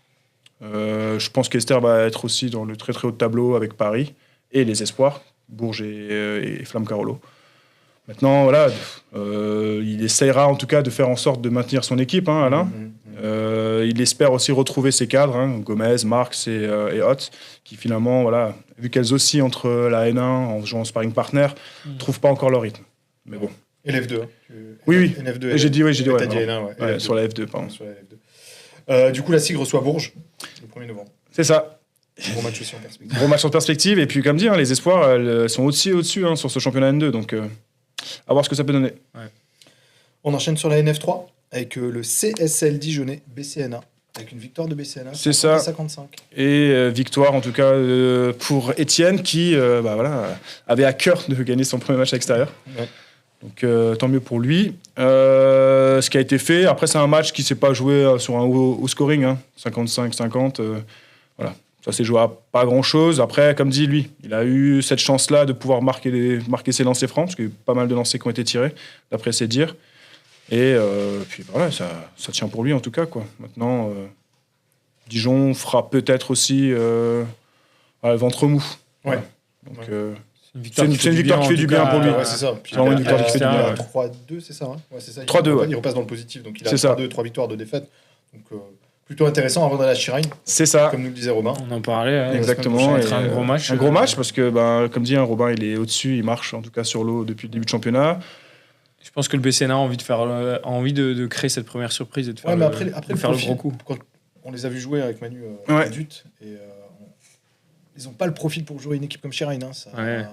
Je pense qu'Esther va être aussi dans le très très haut de tableau avec Paris et les Espoirs, Bourges et Flamme Carolo. Maintenant, voilà, il essaiera en tout cas de faire en sorte de maintenir son équipe, hein, Alain. Il espère aussi retrouver ses cadres, hein, Gomez, Marx et Hott, qui finalement, voilà, vu qu'elles oscillent entre la N1 en jouant en sparring partner, ne trouvent pas encore leur rythme. Mais bon. Et l'F2. Hein. Oui. NF2. J'ai dit, T'as ouais, dit N1, ouais. ouais, F2. sur la F2, pardon. Sur la F2. Du coup, la SIG reçoit Bourges le 1er novembre. C'est ça. Bon match aussi en perspective. Gros match en perspective. Et puis, comme dit, hein, les Espoirs, elles sont au-dessus hein, sur ce championnat N2. Donc, à voir ce que ça peut donner. On enchaîne sur la NF3 avec le CSL Dijonais BCNA. Avec une victoire de BCNA. C'est ça. 55. Et victoire, en tout cas, pour Étienne, qui avait à cœur de gagner son premier match à l'extérieur. Ouais. Donc, tant mieux pour lui. Ce qui a été fait, après, c'est un match qui ne s'est pas joué sur un haut scoring, hein, 55-50. Voilà. Ça s'est joué à pas grand-chose. Après, comme dit, lui, il a eu cette chance-là de pouvoir marquer ses lancers francs, parce qu'il y a eu pas mal de lancers qui ont été tirés, d'après ses dires. Et puis voilà, ça tient pour lui en tout cas, quoi. Maintenant, Dijon fera peut-être aussi le ventre mou. Ouais. Donc, Ouais. c'est une victoire qui fait du bien pour lui. Ouais, c'est ça. Puis C'est vraiment une victoire qui fait du bien, ouais. 3-2, c'est ça, hein, ouais, c'est ça. 3-2, ouais. Il repasse dans le positif, donc il a C'est ça. 3-2, 3 victoires de défaite. Donc plutôt intéressant avant d'aller à Chiragne, C'est ça. comme nous le disait Robin. On en parlait. hein, Exactement. Ça va être Et, un gros match. Un gros match parce que, comme dit, hein, Robin, il est au-dessus, il marche en tout cas sur l'eau depuis le début de championnat. Je pense que le BCNA a envie de créer cette première surprise et de faire, Ouais, mais après de le faire le profil, gros coup. quand on les a vus jouer avec Manu Ouais. à Dut, et ils n'ont pas le profil pour jouer une équipe comme Chiragne. Hein, ça, Ouais.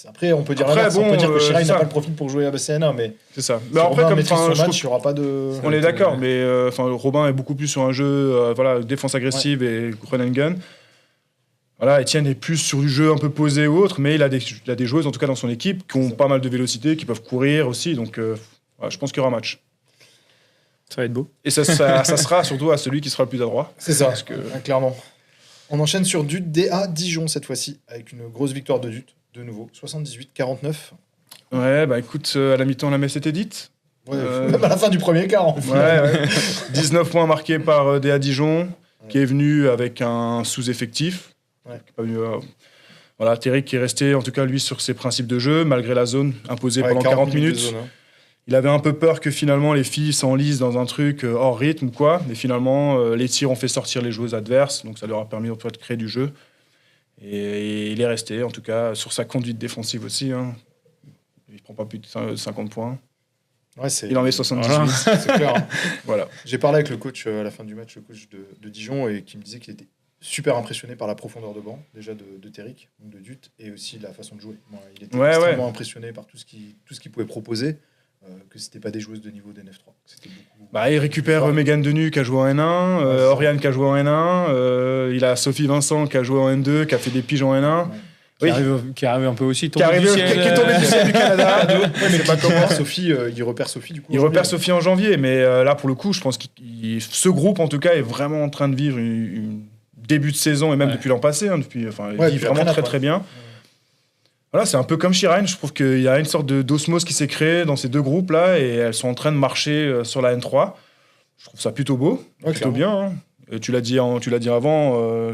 après, on peut dire Après, l'inverse, on bon, peut dire que Chiragne c'est n'a ça. pas le profil pour jouer à BCNA, mais C'est ça. si Mais après, Robin comme maîtrise son je trouve match, il n'y aura pas de... on est d'accord, mais Robin est beaucoup plus sur un jeu défense agressive et run and gun. Voilà, Étienne est plus sur du jeu un peu posé ou autre, mais il a des joueuses en tout cas dans son équipe qui ont pas mal de vélocité, qui peuvent courir aussi, donc voilà, je pense qu'il y aura match. Ça va être beau. Et ça sera surtout à celui qui sera le plus adroit. C'est ça, Parce que- clairement. On enchaîne sur Dut DA Dijon cette fois-ci, avec une grosse victoire de Dut, de nouveau, 78-49. Ouais, bah écoute, à la mi-temps, la messe était dite. Ouais, même à la fin du premier quart. En fait. Ouais. 19 points marqués par DA Dijon, qui est venu avec un sous-effectif. Ouais. Qui est pas venu, voilà, Terric qui est resté, en tout cas, lui, sur ses principes de jeu, malgré la zone imposée Ouais, pendant 40 minutes. de zone, hein. il avait un peu peur que finalement les filles s'enlisent dans un truc hors rythme ou quoi. Mais finalement, les tirs ont fait sortir les joueuses adverses. Donc ça leur a permis en tout cas de créer du jeu. Et il est resté, en tout cas, sur sa conduite défensive aussi. Hein. Il ne prend pas plus de 50 points. Ouais, Il en met 78. Voilà, c'est clair. Hein. Voilà. J'ai parlé avec le coach à la fin du match, le coach de Dijon, et qui me disait qu'il était super impressionné par la profondeur de banc, déjà de Terrick, de Dut, et aussi la façon de jouer. Bon, il était extrêmement impressionné par tout ce qu'il pouvait proposer, que c'était pas des joueuses de niveau d'NF3. C'était beaucoup. Il récupère Mégane Denu qui a joué en N1, Oriane qui a joué en N1, il a Sophie Vincent qui a joué en N2, qui a fait des piges en N1. Ouais. Qui arrive un peu aussi, qui est tombé du ciel du Canada. Mais pas comment Sophie, il repère Sophie du coup. Il repère Sophie en janvier, mais là pour le coup, je pense que ce groupe en tout cas est vraiment en train de vivre une début de saison et même depuis l'an passé, hein, il vit vraiment très très bien. Voilà, c'est un peu comme Shirine, je trouve qu'il y a une sorte d'osmose qui s'est créée dans ces deux groupes là et elles sont en train de marcher sur la N3. Je trouve ça plutôt beau, plutôt bien. Hein. Et tu l'as dit avant,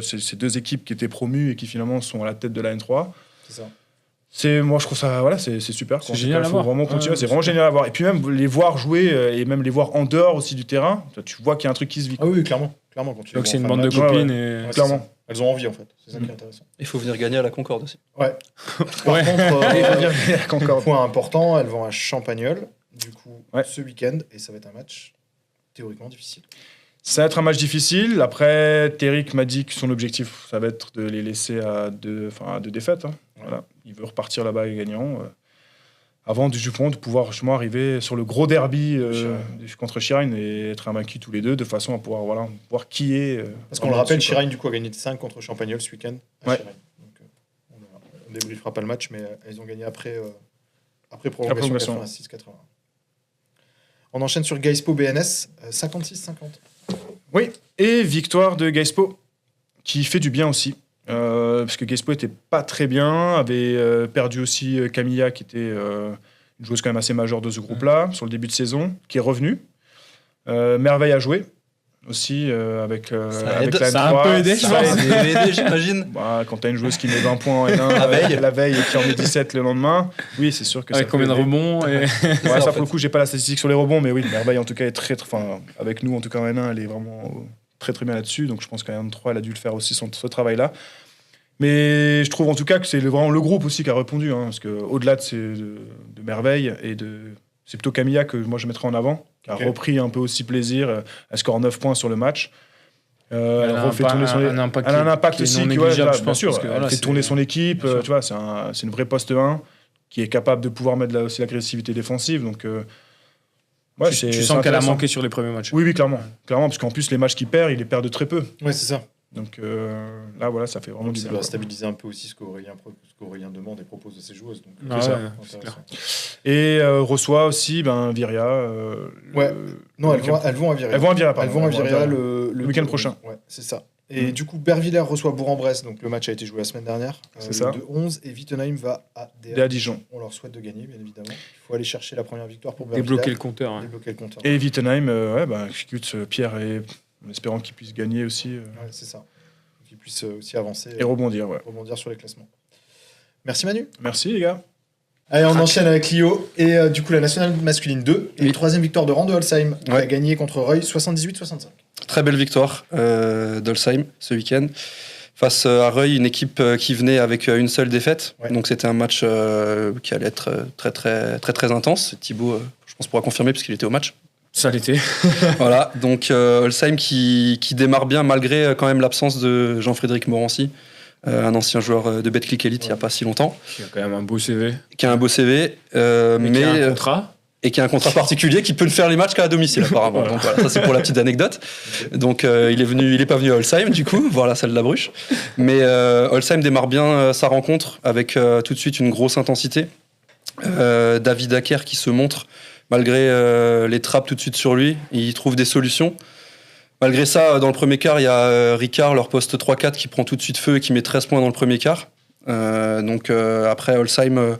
c'est deux équipes qui étaient promues et qui finalement sont à la tête de la N3. C'est ça. Moi, je trouve ça, voilà, c'est super. C'est génial à Il faut voir. vraiment continuer. C'est vraiment génial à voir. Et puis même les voir jouer et même les voir en dehors aussi du terrain, tu vois qu'il y a un truc qui se vit. Ah oui, clairement. Quand tu donc c'est une bande de copines. Et... clairement. Elles ont envie en fait. C'est ça qui est intéressant. Il faut venir gagner à la Concorde aussi. Ouais. Par contre, Il faut venir gagner à la Concorde. Point important, elles vont à Champagnole du coup ce week-end et ça va être un match théoriquement difficile. Ça va être un match difficile. Après, Terrick m'a dit que son objectif, ça va être de les laisser à deux défaites. Hein. Voilà. Il veut repartir là-bas gagnant. Avant du Jupon, de pouvoir justement arriver sur le gros derby contre Shirine et être invaincu tous les deux, de façon à pouvoir voir qui est. Parce qu'on le rappelle, Shirine du coup a gagné de 5 contre Champagnole ce week-end. Donc, on débriefera pas le match, mais elles ont gagné après prolongation 86-80. On enchaîne sur Gaispo BNS, 56-50. Oui, et victoire de Gaispo, qui fait du bien aussi. Parce que Gaispo était pas très bien, avait perdu aussi Camilla, qui était une joueuse quand même assez majeure de ce groupe-là, sur le début de saison, qui est revenue. Merveille a joué aussi avec la N3. Ça a un peu aidé, ça a aidé, j'imagine. Quand tu as une joueuse qui met 20 points en N1 la veille et qui en met 17 le lendemain, oui, c'est sûr que avec ça combien de rebonds et... ça, pour le coup, j'ai pas la statistique sur les rebonds, mais oui, Merveille, en tout cas, est très, avec nous, en tout cas en N1, elle est vraiment très très bien là-dessus. Donc je pense qu'en N3, elle a dû le faire aussi, ce travail-là. Mais je trouve en tout cas que c'est vraiment le groupe aussi qui a répondu, hein, parce qu'au-delà de Merveille, c'est plutôt Camilla que moi je mettrais en avant, qui a repris un peu aussi plaisir. Elle score 9 points sur le match. Elle a un impact aussi, bien sûr. Elle fait tourner son équipe. Tu vois, c'est une vraie poste 1 qui est capable de pouvoir mettre aussi l'agressivité défensive. Donc, tu sens qu'elle a manqué sur les premiers matchs. Oui, clairement, parce qu'en plus les matchs qu'il perd, il les perd de très peu. Ouais, c'est ça. Donc là, voilà, ça fait vraiment du bien. Ça va stabiliser un peu aussi ce qu'Aurélien demande et propose de ses joueuses. Donc, c'est clair. Et reçoit aussi Viria. Non, elles vont à Viria. Elles vont à Viria le week-end prochain. Ouais, c'est ça. Et du coup, Bervillers reçoit Bourg-en-Bresse. Donc le match a été joué la semaine dernière. C'est ça. De 11. Et Wittenheim va à Dijon. On leur souhaite de gagner, bien évidemment. Il faut aller chercher la première victoire pour Bervillers. Débloquer le compteur. Et Wittenheim exécute Pierre et... en espérant qu'il puisse gagner aussi. Ouais, c'est ça. Qu'il puisse aussi avancer. Et rebondir, rebondir sur les classements. Merci Manu. Merci les gars. Allez, on enchaîne avec Lio. Et du coup, la nationale masculine 2. Et troisième victoire de Rand de Holsheim. Qui a gagné contre Reuil 78-65. Très belle victoire d'Holsheim ce week-end. Face à Reuil, une équipe qui venait avec une seule défaite. Ouais. Donc c'était un match qui allait être très, très, très, très intense. Thibaut, je pense, pourra confirmer parce qu'il était au match. Ça l'était. Voilà, donc Holsheim qui démarre bien malgré quand même l'absence de Jean-Frédéric Morancy, un ancien joueur de Betclic Elite il n'y a pas si longtemps. Qui a quand même un beau CV. Qui a un beau CV. Mais qui a un contrat. Et qui a un contrat particulier qui peut ne faire les matchs qu'à domicile apparemment. Voilà. Donc voilà, ça c'est pour la petite anecdote. Donc il est pas venu à Holsheim du coup, voilà celle de la Bruche. Mais Holsheim démarre bien sa rencontre avec tout de suite une grosse intensité. David Acker qui se montre malgré les trappes tout de suite sur lui, il trouve des solutions. Malgré ça, dans le premier quart, il y a Ricard, leur poste 3-4, qui prend tout de suite feu et qui met 13 points dans le premier quart. Après, Holsheim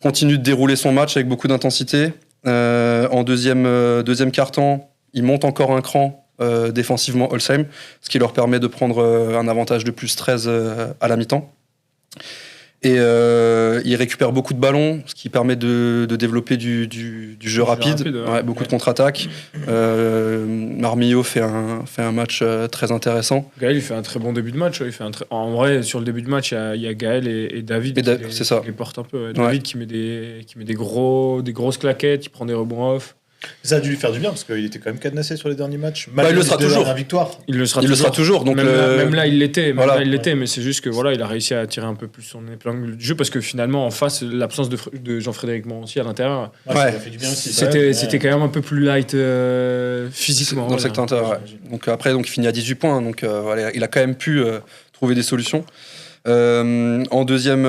continue de dérouler son match avec beaucoup d'intensité. En deuxième quart-temps, il monte encore un cran défensivement Holsheim, ce qui leur permet de prendre un avantage de plus 13 à la mi-temps. Et il récupère beaucoup de ballons, ce qui permet de développer du jeu rapide. Beaucoup de contre-attaques. Marmillo fait un match très intéressant. Gaël, il fait un très bon début de match. En vrai, sur le début de match, il y a Gaël et David qui les portent un peu. David qui met des grosses claquettes, il prend des rebonds off. Ça a dû lui faire du bien parce qu'il était quand même cadenassé sur les derniers matchs. Il le sera toujours. Il le sera toujours. Donc même là, il l'était. Mais c'est juste que voilà, il a réussi à tirer un peu plus son épingle du jeu parce que finalement, en face, l'absence de Jean-Frédéric Morancy à l'intérieur, ça a fait du bien aussi. C'était quand même un peu plus light physiquement. Dans le secteur intérieur. Donc après, il finit à 18 points. Donc il a quand même pu trouver des solutions. En deuxième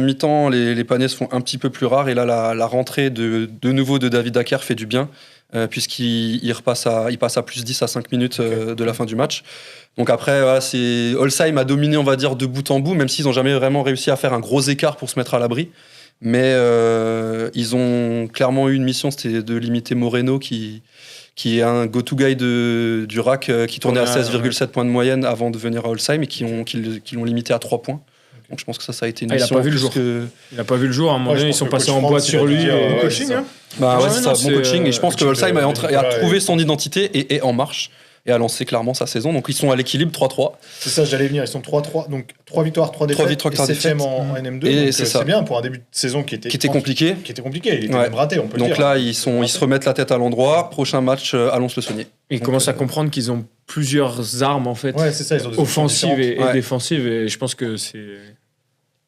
mi-temps, les paniers se font un petit peu plus rares et là la rentrée de nouveau de David Acker fait du bien puisqu'il passe à plus 10 à 5 minutes de la fin du match. Donc après, Holsheim a dominé, on va dire, de bout en bout, même s'ils n'ont jamais vraiment réussi à faire un gros écart pour se mettre à l'abri. Mais ils ont clairement eu une mission, c'était de limiter Moreno qui est un go-to-guy du RAC qui tournait à 16,7 points de moyenne avant de venir à Holsheim et qui l'ont limité à 3 points. Donc je pense que ça a été une mission. Il n'a pas vu le jour. Il n'a pas vu le jour. À un moment donné, ils sont passés en boîte sur lui. Bon coaching, hein. C'est ça, bon coaching. Et je pense que Holsheim a trouvé son identité et est en marche. Et a lancé clairement sa saison. Donc ils sont à l'équilibre 3-3. C'est ça, j'allais venir. Ils sont 3-3. Donc 3 victoires, 3 défaites. Et CFM en NM2. Et c'est bien pour un début de saison qui était compliqué. Il était même raté, on peut le dire. Donc là, ils se remettent la tête à l'endroit. Prochain match, Allons-le-Saunier. Ils commencent à comprendre qu'ils ont plusieurs armes en fait. Ouais, c'est ça, ils ont des offensives et défensives. Et je pense que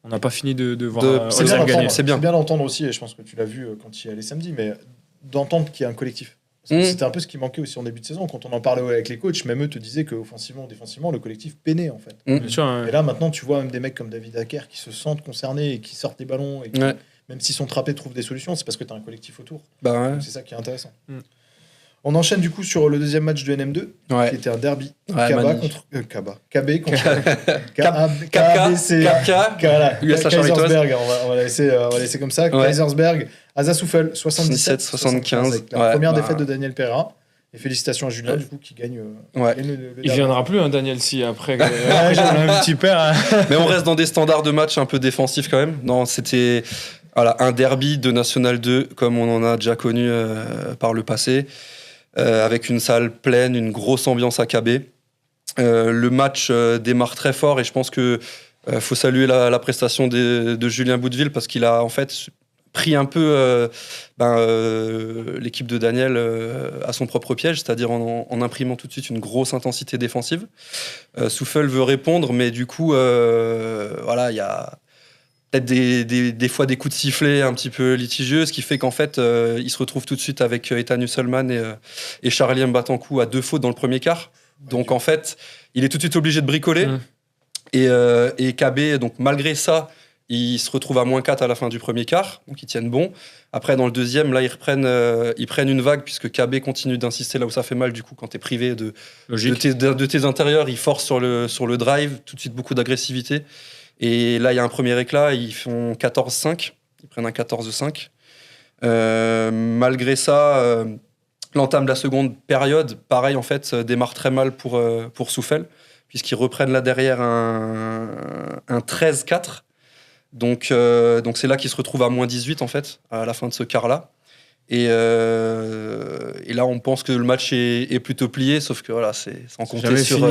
on n'a pas fini de voir Holsheim gagner. C'est bien d'entendre aussi, et je pense que tu l'as vu quand il y allait samedi, mais d'entendre qu'il y a un collectif. C'était un peu ce qui manquait aussi en début de saison. Quand on en parlait avec les coachs, même eux te disaient qu'offensivement, défensivement, le collectif peinait en fait. Bien sûr, Et là, maintenant, tu vois même des mecs comme David Acker qui se sentent concernés et qui sortent des ballons et qui, même s'ils sont trappés, trouvent des solutions. C'est parce que tu as un collectif autour. Donc, c'est ça qui est intéressant. On enchaîne du coup sur le deuxième match de NM2, qui était un derby. KB contre KBC. Kaisersberg. On va laisser comme ça. Kaisersberg, Azazouffel, 77-75. La première défaite de Daniel Pereira. Et félicitations à Julien, du coup, qui gagne. Il viendra plus, Daniel, si après j'ai un petit père. Mais on reste dans des standards de match un peu défensifs quand même. Non, c'était un derby de National 2, comme on en a déjà connu par le passé. Avec une salle pleine, une grosse ambiance à KB. Le match démarre très fort et je pense que faut saluer la prestation de Julien Bouteville parce qu'il a en fait pris un peu l'équipe de Daniel à son propre piège, c'est-à-dire en imprimant tout de suite une grosse intensité défensive. Souffel veut répondre, mais du coup, il y a peut-être des fois des coups de sifflet un petit peu litigieux, ce qui fait qu'en fait, il se retrouve tout de suite avec Ethan Husselman et Charlie Mbatankou à 2 fautes dans le premier quart. Donc en fait, il est tout de suite obligé de bricoler. Et KB, donc malgré ça, ils se retrouvent à -4 à la fin du premier quart, donc ils tiennent bon. Après, dans le deuxième, là, ils prennent une vague puisque KB continue d'insister là où ça fait mal. Du coup, quand tu es privé de tes intérieurs, ils forcent sur le drive, tout de suite beaucoup d'agressivité. Et là, il y a un premier éclat, ils font 14-5, ils prennent un 14-5. Malgré ça, l'entame de la seconde période, pareil, en fait, démarre très mal pour Souffel, puisqu'ils reprennent là derrière un 13-4. Donc c'est là qu'ils se retrouvent à -18, en fait, à la fin de ce quart-là. Et là, on pense que le match est plutôt plié, sauf que voilà, c'est sans compter sur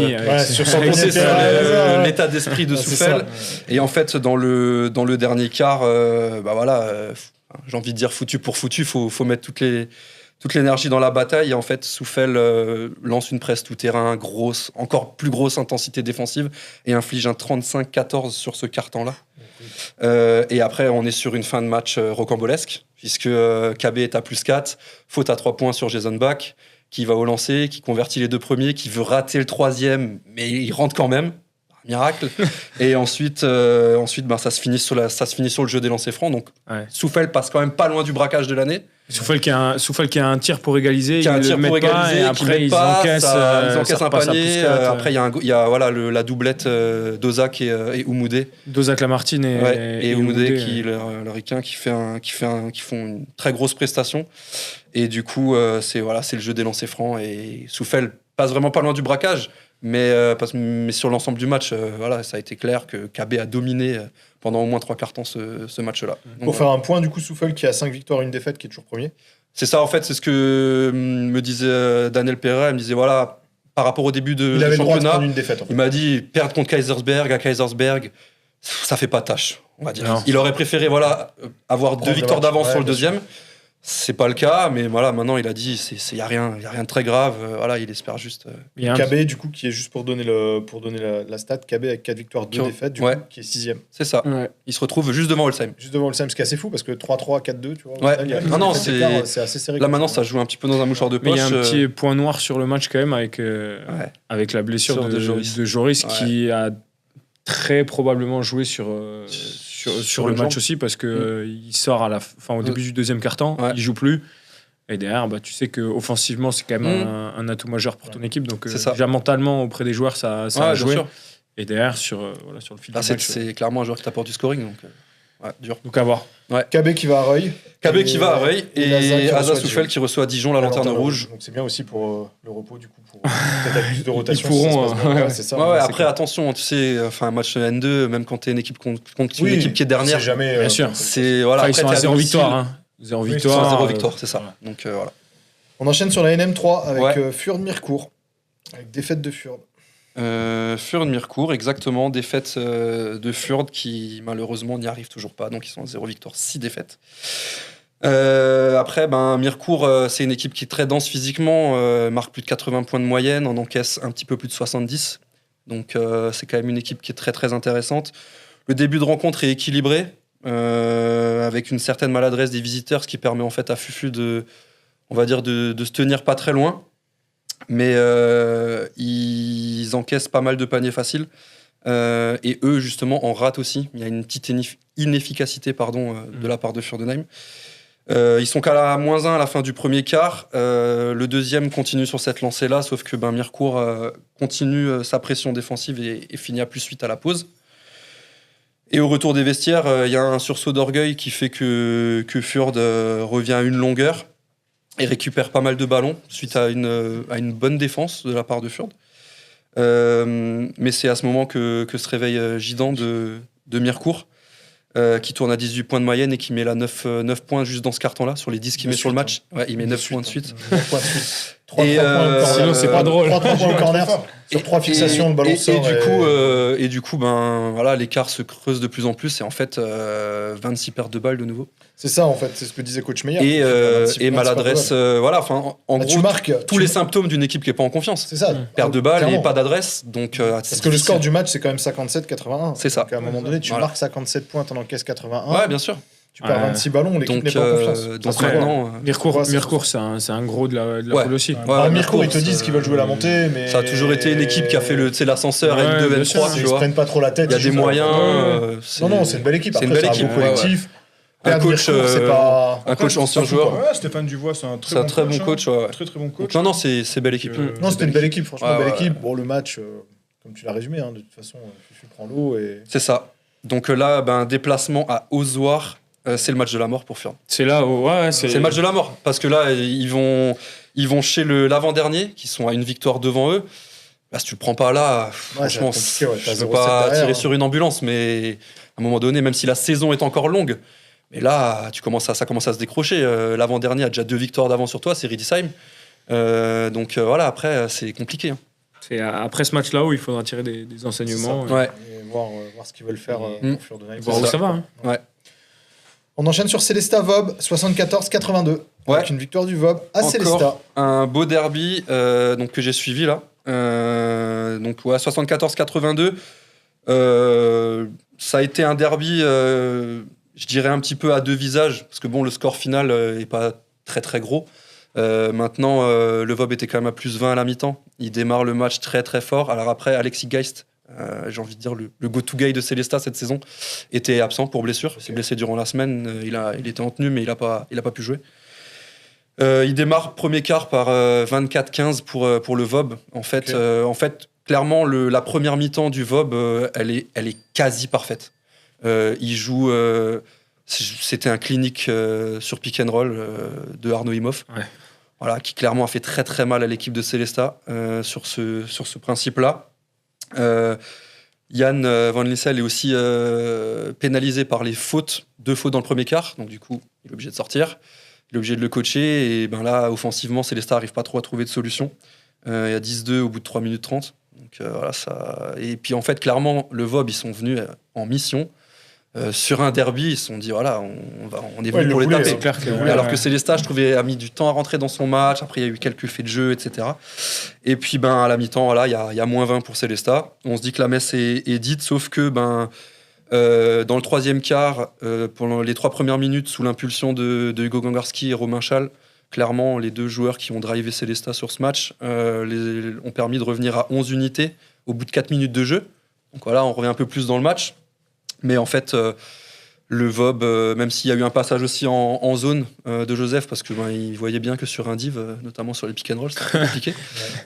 l'état d'esprit de Souffel. Et en fait, dans le dernier quart, j'ai envie de dire foutu pour foutu, faut mettre toute l'énergie dans la bataille. Et en fait, Souffel lance une presse tout-terrain, encore plus grosse intensité défensive, et inflige un 35-14 sur ce quart-temps-là. Et après, on est sur une fin de match rocambolesque, puisque KB est à +4, faute à 3 points sur Jason Bach, qui va au lancer, qui convertit les 2 premiers, qui veut rater le 3e, mais il rentre quand même. Miracle. Et ensuite ça se finit sur le jeu des lancers francs. Donc Souffel passe quand même pas loin du braquage de l'année. Souffel qui a un tir pour égaliser, et après ils encaissent un panier. Après il y a la doublette Dozak et Oumoudé. Dozak Lamartine et Oumoudé qui le ricain qui font une très grosse prestation. Et du coup c'est le jeu des lancers francs et Souffel passe vraiment pas loin du braquage. Mais sur l'ensemble du match, voilà, ça a été clair que KB a dominé pendant au moins 3 quarts temps ce match-là. Donc, Pour faire un point, du coup, Souffel qui a 5 victoires et 1 défaite, qui est toujours premier. c'est ça, en fait, c'est ce que me disait Daniel Pereira. Il me disait, voilà, par rapport au début Il du avait le droit de championnat, prendre une défaite. En fait. il m'a dit, perdre contre Kaisersberg à Kaisersberg, ça fait pas tâche, on va dire. Non. Il aurait préféré avoir Prendre 2 le victoires match, d'avance ouais, sur le bien sûr. deuxième. C'est pas le cas, mais voilà, maintenant il a dit, il y a rien de très grave. Voilà, il espère juste. Il y a un- KB, du coup, qui est juste pour donner la stat, KB avec 4 victoires, 2 Qui- défaites, du ouais. coup, qui est 6ème. C'est ça. Ouais. Il se retrouve juste devant Holsheim. Juste devant le Sam, ce qui est assez fou parce que 3-3, 4-2, tu vois. au Ouais. final, il y a Non, non, cet c'est- écart, c'est assez serré. Là maintenant, ça joue un petit peu dans un mouchoir de Mais il poche. y a un petit point noir sur le match quand même avec Ouais. la blessure Sur de Joris Ouais. qui a très probablement joué sur le une match jambe. aussi parce que il sort au début du deuxième quart-temps, Ouais. il joue plus. Et derrière, tu sais que offensivement, c'est quand même Mm. un atout majeur pour ton équipe. Donc C'est ça. déjà mentalement auprès des joueurs, ça Ouais, a bien joué. sûr. Et derrière sur le fil Là, du c'est match. c'est clairement un joueur qui t'apporte du scoring, donc dur. Donc à voir. KB qui va à Reuil. KB qui va à Reuil et qui Asa reçoit Souffel qui reçoit Dijon, la lanterne rouge. Donc c'est bien aussi pour le repos, du coup, pour peut-être avec plus de rotation. Ils pourront, si ça se passe bien. ouais. Ouais, c'est ça. Ouais, c'est après, clair. attention, tu sais, un match N2, même quand t'es une équipe contre une Oui, équipe qui est dernière, c'est jamais. Bien sûr. c'est voilà. Enfin, ils sont après, à t'es 0 domicile, victoire. 0 Oui, victoire. Ils sont à 0 euh, victoire, c'est ça. voilà. Donc voilà. On enchaîne sur la NM3 avec Ouais. Furde-Mircourt. Avec défaite de Furde. Furde-Mircourt, exactement, défaite de Furde qui malheureusement n'y arrive toujours pas, donc ils sont à 0 victoire, 6 défaites. Après, Mircourt, c'est une équipe qui est très dense physiquement, marque plus de 80 points de moyenne, en encaisse un petit peu plus de 70. Donc c'est quand même une équipe qui est très très intéressante. Le début de rencontre est équilibré, avec une certaine maladresse des visiteurs, ce qui permet en fait à Fufu de se tenir pas très loin. Mais ils encaissent pas mal de paniers faciles. Et eux, justement, en ratent aussi. Il y a une petite inefficacité de la part de Furdenheim. Ils sont qu'à la -1 à la fin du premier quart. Le deuxième continue sur cette lancée-là, sauf que Mircourt continue sa pression défensive et finit à +8 à la pause. Et au retour des vestiaires, il y a un sursaut d'orgueil qui fait que Furde revient à une longueur et récupère pas mal de ballons suite à une bonne défense de la part de Furde. Mais c'est à ce moment que se réveille Gidan de Mircourt, qui tourne à 18 points de moyenne et qui met 9 points juste dans ce carton-là, sur les 10 qu'il met sur le match. Ouais, il met 9 points de suite. 9 points de suite. 3 Et, points au corner. sinon, c'est pas drôle. 3 points au corner. Sur 3 fixations, le ballon sort. Et du coup, voilà, l'écart se creuse de plus en plus. Et en fait, 26 pertes de balles de nouveau. C'est ça, en fait. C'est ce que disait Coach Meyer. Et maladresse. Voilà, enfin, en Bah, gros, tu marques tous les symptômes d'une équipe qui n'est pas en confiance. C'est ça. Perte de balles Clairement. et pas d'adresse. Donc, Parce que le score du match, c'est quand même 57-81. C'est ça. Donc à un moment donné, tu Voilà. marques 57 points, t'en encaisses 81. Ouais, bien sûr. Tu perds Ouais. 26 ballons, l'équipe Donc, n'est pas en confiance. donc Ça se voit. maintenant, Mircourt, c'est un gros de la Ouais. poule aussi. Ah, Mircourt, ils te disent qu'ils veulent jouer la montée, mais. ça a toujours été une équipe qui a fait l'ascenseur Ouais, N2, bien sûr. N3, tu Ils se vois. prennent pas trop la tête. Il y a ils des jouent moyens. ça. Non, c'est une belle équipe. C'est une Après, belle c'est un équipe, beau ouais, collectif. Un Perdre coach, Mircourt, c'est pas. Un coach ancien joueur. Ouais, Stéphane Duvois, c'est un C'est un très bon coach. Ouais. Très très bon coach. Donc, non, c'est belle équipe. Non, c'était une belle équipe, franchement, Ouais, belle ouais. équipe. Bon, le match, comme tu l'as résumé, de toute façon, Fufu prend l'eau et. C'est ça. Donc là, déplacement à Ozoir, c'est le match de la mort pour Furde. C'est là où. Ouais, C'est le match de la mort. Parce que là, ils vont chez l'avant-dernier, qui sont à une victoire devant eux. Là, si tu le prends pas là, franchement, ça va être compliqué, ouais. T'as je peux 0-7 pas derrière, tirer hein. sur une ambulance, mais à un moment donné, même si la saison est encore longue, mais là, ça commence à se décrocher. L'avant-dernier a déjà 2 victoires d'avance sur toi, c'est Riedisheim. Donc voilà, après, c'est compliqué. Hein. C'est après ce match-là où il faudra tirer des enseignements. C'est ça. Ouais. Et voir ce qu'ils veulent faire Mm. pour Furdenheim. Voir où ça va. Hein. On enchaîne sur Célesta Vob, 74-82. Ouais. Avec une victoire du Vob à Encore Célesta. un beau derby donc, que j'ai suivi là. Donc, ouais, 74-82. Ça a été un derby, je dirais, un petit peu à 2 visages. Parce que bon, le score final n'est pas très très gros. Maintenant, le Vob était quand même à +20 à la mi-temps. Il démarre le match très très fort. Alors après, Alexis Geist, j'ai envie de dire le go-to-guy de Célesta cette saison, était absent pour blessure. Il s'est blessé durant la semaine. Il était en tenue, mais il n'a pas pu jouer. Il démarre premier quart par 24-15 pour le Vob. En fait, clairement, la première mi-temps du Vob, elle est quasi parfaite. Il joue... c'était un clinique sur pick and roll de Arnaud Imhoff. Ouais. voilà, qui clairement a fait très très mal à l'équipe de Célestat sur ce principe-là. Jan Van Lissel est aussi pénalisé par les fautes, 2 fautes dans le premier quart, donc du coup, il est obligé de sortir. Il est obligé de le coacher, et ben là, offensivement, Célestat n'arrive pas trop à trouver de solution. Il y a 10-2 au bout de 3 minutes 30. Donc, voilà, ça... Et puis en fait, clairement, le VOB, ils sont venus en mission. Sur un derby, ils se sont dit, voilà, on est venu pour les taper. Alors que Célestat, je trouvais, a mis du temps à rentrer dans son match. Après, il y a eu quelques faits de jeu, etc. Et puis, à la mi-temps, voilà, il y a moins 20 pour Célestat. On se dit que la messe est dite, sauf que dans le troisième quart, pendant les 3 premières minutes, sous l'impulsion de Hugo Gangarski et Romain Chal, clairement, les 2 joueurs qui ont drivé Célestat sur ce match ont permis de revenir à 11 unités au bout de 4 minutes de jeu. Donc voilà, on revient un peu plus dans le match. Mais en fait, le VOB, même s'il y a eu un passage aussi en zone de Joseph, parce que il voyait bien que sur un div, notamment sur les pick and roll, c'était compliqué.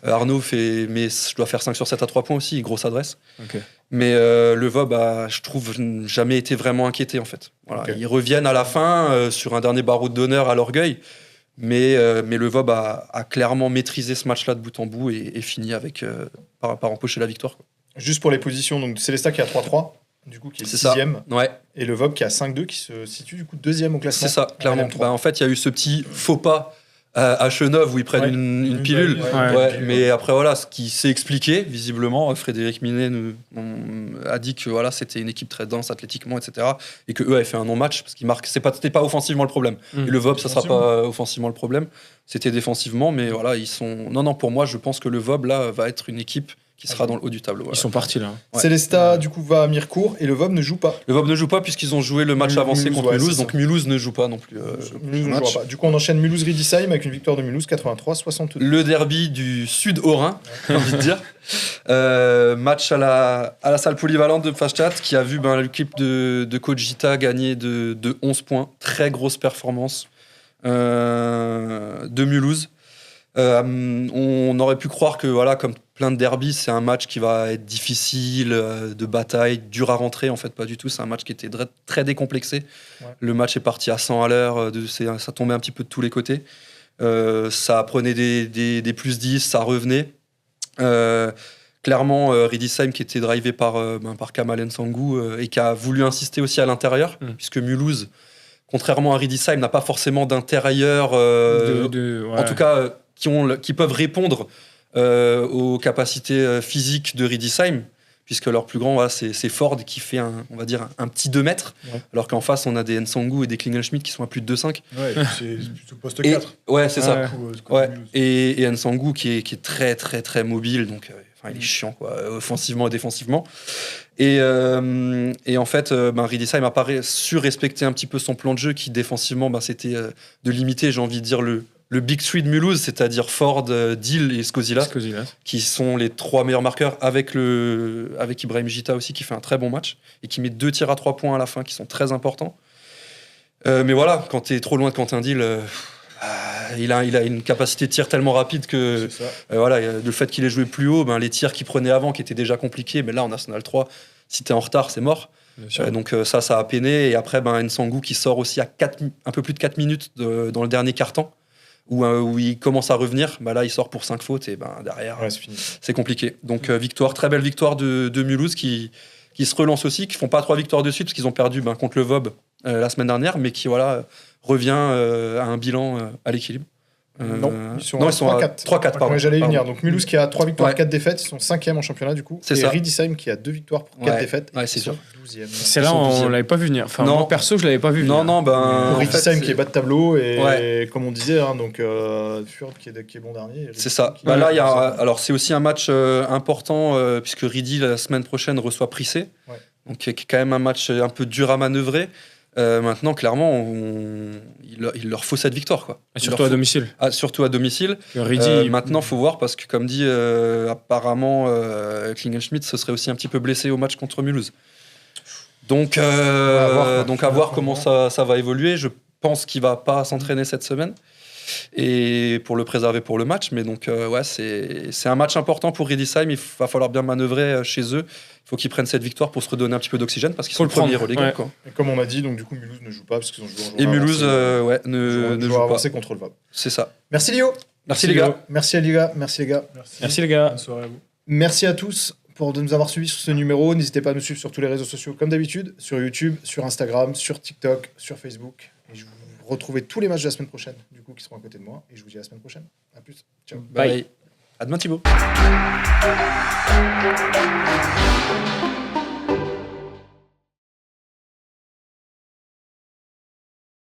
Arnaud fait, mais je dois faire 5 sur 7 à 3 points aussi, grosse adresse. Okay. Mais le VOB a, je trouve, jamais été vraiment inquiété en fait. Voilà, okay. Ils reviennent à la fin sur un dernier baroud d'honneur à l'orgueil. Mais le VOB a clairement maîtrisé ce match-là de bout en bout et fini avec par empocher la victoire, quoi. Juste pour les positions, donc Célestat qui a 3-3. Du coup, qui est 6e, ouais. Et le VOB qui a 5-2, qui se situe du coup 2e au classement. C'est ça, clairement. En fait, il y a eu ce petit faux pas à Chenov où ils prennent une pilule. Mais après, voilà, ce qui s'est expliqué, visiblement, Frédéric Minet a dit que voilà, c'était une équipe très dense athlétiquement, etc. Et qu'eux avaient fait un non-match, parce qu'ils marquent. C'était pas offensivement le problème. Et le VOB, ça sera pas offensivement le problème. C'était défensivement, mais voilà, ils sont. Non, pour moi, je pense que le VOB, là, va être une équipe qui sera dans le haut du tableau. Voilà. Ils sont partis là. Ouais. Célestat, du coup, va à Mirecourt et le VOB ne joue pas. Le VOB ne joue pas puisqu'ils ont joué le match avancé contre Mulhouse, donc Mulhouse ne joue pas non plus. Mulhouse ne jouera pas. Du coup, on enchaîne Mulhouse-Riedisheim avec une victoire de Mulhouse 83-62. Le derby du Sud-Haut-Rhin, j'ai envie de dire. Match à la salle polyvalente de Pfastatt qui a vu l'équipe de coach Gita gagner de 11 points. Très grosse performance de Mulhouse. On aurait pu croire que, voilà, comme plein de derbies, c'est un match qui va être difficile, de bataille, dur à rentrer. En fait, pas du tout. C'est un match qui était très décomplexé. Ouais. Le match est parti à 100 à l'heure. Ça tombait un petit peu de tous les côtés. Ça prenait des plus 10, ça revenait. Clairement, Riedisheim qui était drivé par Kamal Nsangou et qui a voulu insister aussi à l'intérieur, puisque Mulhouse, contrairement à Riedisheim, n'a pas forcément d'intérieur, en tout cas, qui peuvent répondre aux capacités physiques de Riedisheim, puisque leur plus grand, voilà, c'est Ford qui fait on va dire un petit 2 mètres, alors qu'en face, on a des Nsangou et des Klingelschmidt qui sont à plus de 2,5. Ouais, c'est plutôt poste 4. Ouais, c'est ça. Ouais. Et Nsangou qui est très, très, très mobile, donc il est chiant, quoi, offensivement et défensivement. Et en fait, Riedisheim a pas su respecter un petit peu son plan de jeu qui, défensivement, c'était de limiter, j'ai envie de dire, le Big Three de Mulhouse, c'est-à-dire Ford, Deal et Skozilas, qui sont les 3 meilleurs marqueurs avec Ibrahim Gita aussi, qui fait un très bon match et qui met 2 tirs à 3 points à la fin, qui sont très importants. Mais voilà, quand tu es trop loin de Quentin Deal, il a une capacité de tir tellement rapide que voilà, le fait qu'il ait joué plus haut, les tirs qu'il prenait avant, qui étaient déjà compliqués, mais là en National 3, si tu es en retard, c'est mort. Donc ça a peiné. Et après, Nsangou qui sort aussi à un peu plus de 4 minutes dans le dernier quart-temps, où il commence à revenir. Là, il sort pour 5 fautes et derrière, c'est compliqué. Donc très belle victoire de Mulhouse qui se relance aussi, qui font pas 3 victoires de suite parce qu'ils ont perdu contre le VOB la semaine dernière, mais qui revient à un bilan à l'équilibre. Non, ils sont à 3-4. 3-4, pardon. J'allais y venir. Donc Mulhouse qui a 3 victoires, 4 défaites, ils sont 5e en championnat du coup. C'est ça. Riedisheim qui a 2 victoires pour 4 défaites. Ouais, c'est sûr. 12e. C'est là, on l'avait pas vu venir. Enfin, moi, perso, je l'avais pas vu venir. Non, Riedisheim qui est bas de tableau et comme on disait, donc Fürth qui est bon dernier. C'est ça. Là, alors c'est aussi un match important puisque Riedi la semaine prochaine reçoit Prissé. Ouais. Donc qui est quand même un match un peu dur à manœuvrer. Maintenant, clairement, il leur faut cette victoire, quoi. Surtout à domicile. Surtout à domicile. Maintenant, il faut voir parce que, comme dit, apparemment, Klingelschmidt se serait aussi un petit peu blessé au match contre Mulhouse. Donc, à voir comment ça va évoluer. Je pense qu'il va pas s'entraîner cette semaine. et pour le préserver pour le match. Mais donc, ouais, c'est un match important pour Riedisheim. Il va falloir bien manœuvrer chez eux. Il faut qu'ils prennent cette victoire pour se redonner un petit peu d'oxygène parce qu'ils sont Faut le premiers prendre, relégats. ouais. Quoi. Et comme on a dit, donc du coup, Mulhouse ne joue pas parce qu'ils ont joué en joueur Et Mulhouse, avancé, ouais, ne joue pas. avancé contre le VAB. C'est ça. Merci Léo. Merci les gars. Merci à Liga. Merci les gars. Merci les gars. Bonne soirée à vous. Merci à tous pour de nous avoir suivis sur ce numéro. N'hésitez pas à nous suivre sur tous les réseaux sociaux comme d'habitude, sur YouTube, sur Instagram, sur TikTok, sur Facebook. Et je vous retrouve tous les matchs de la semaine prochaine, du coup, qui seront à côté de moi. Et je vous dis à la semaine prochaine. À plus. Ciao. Bye. À demain Thibaut.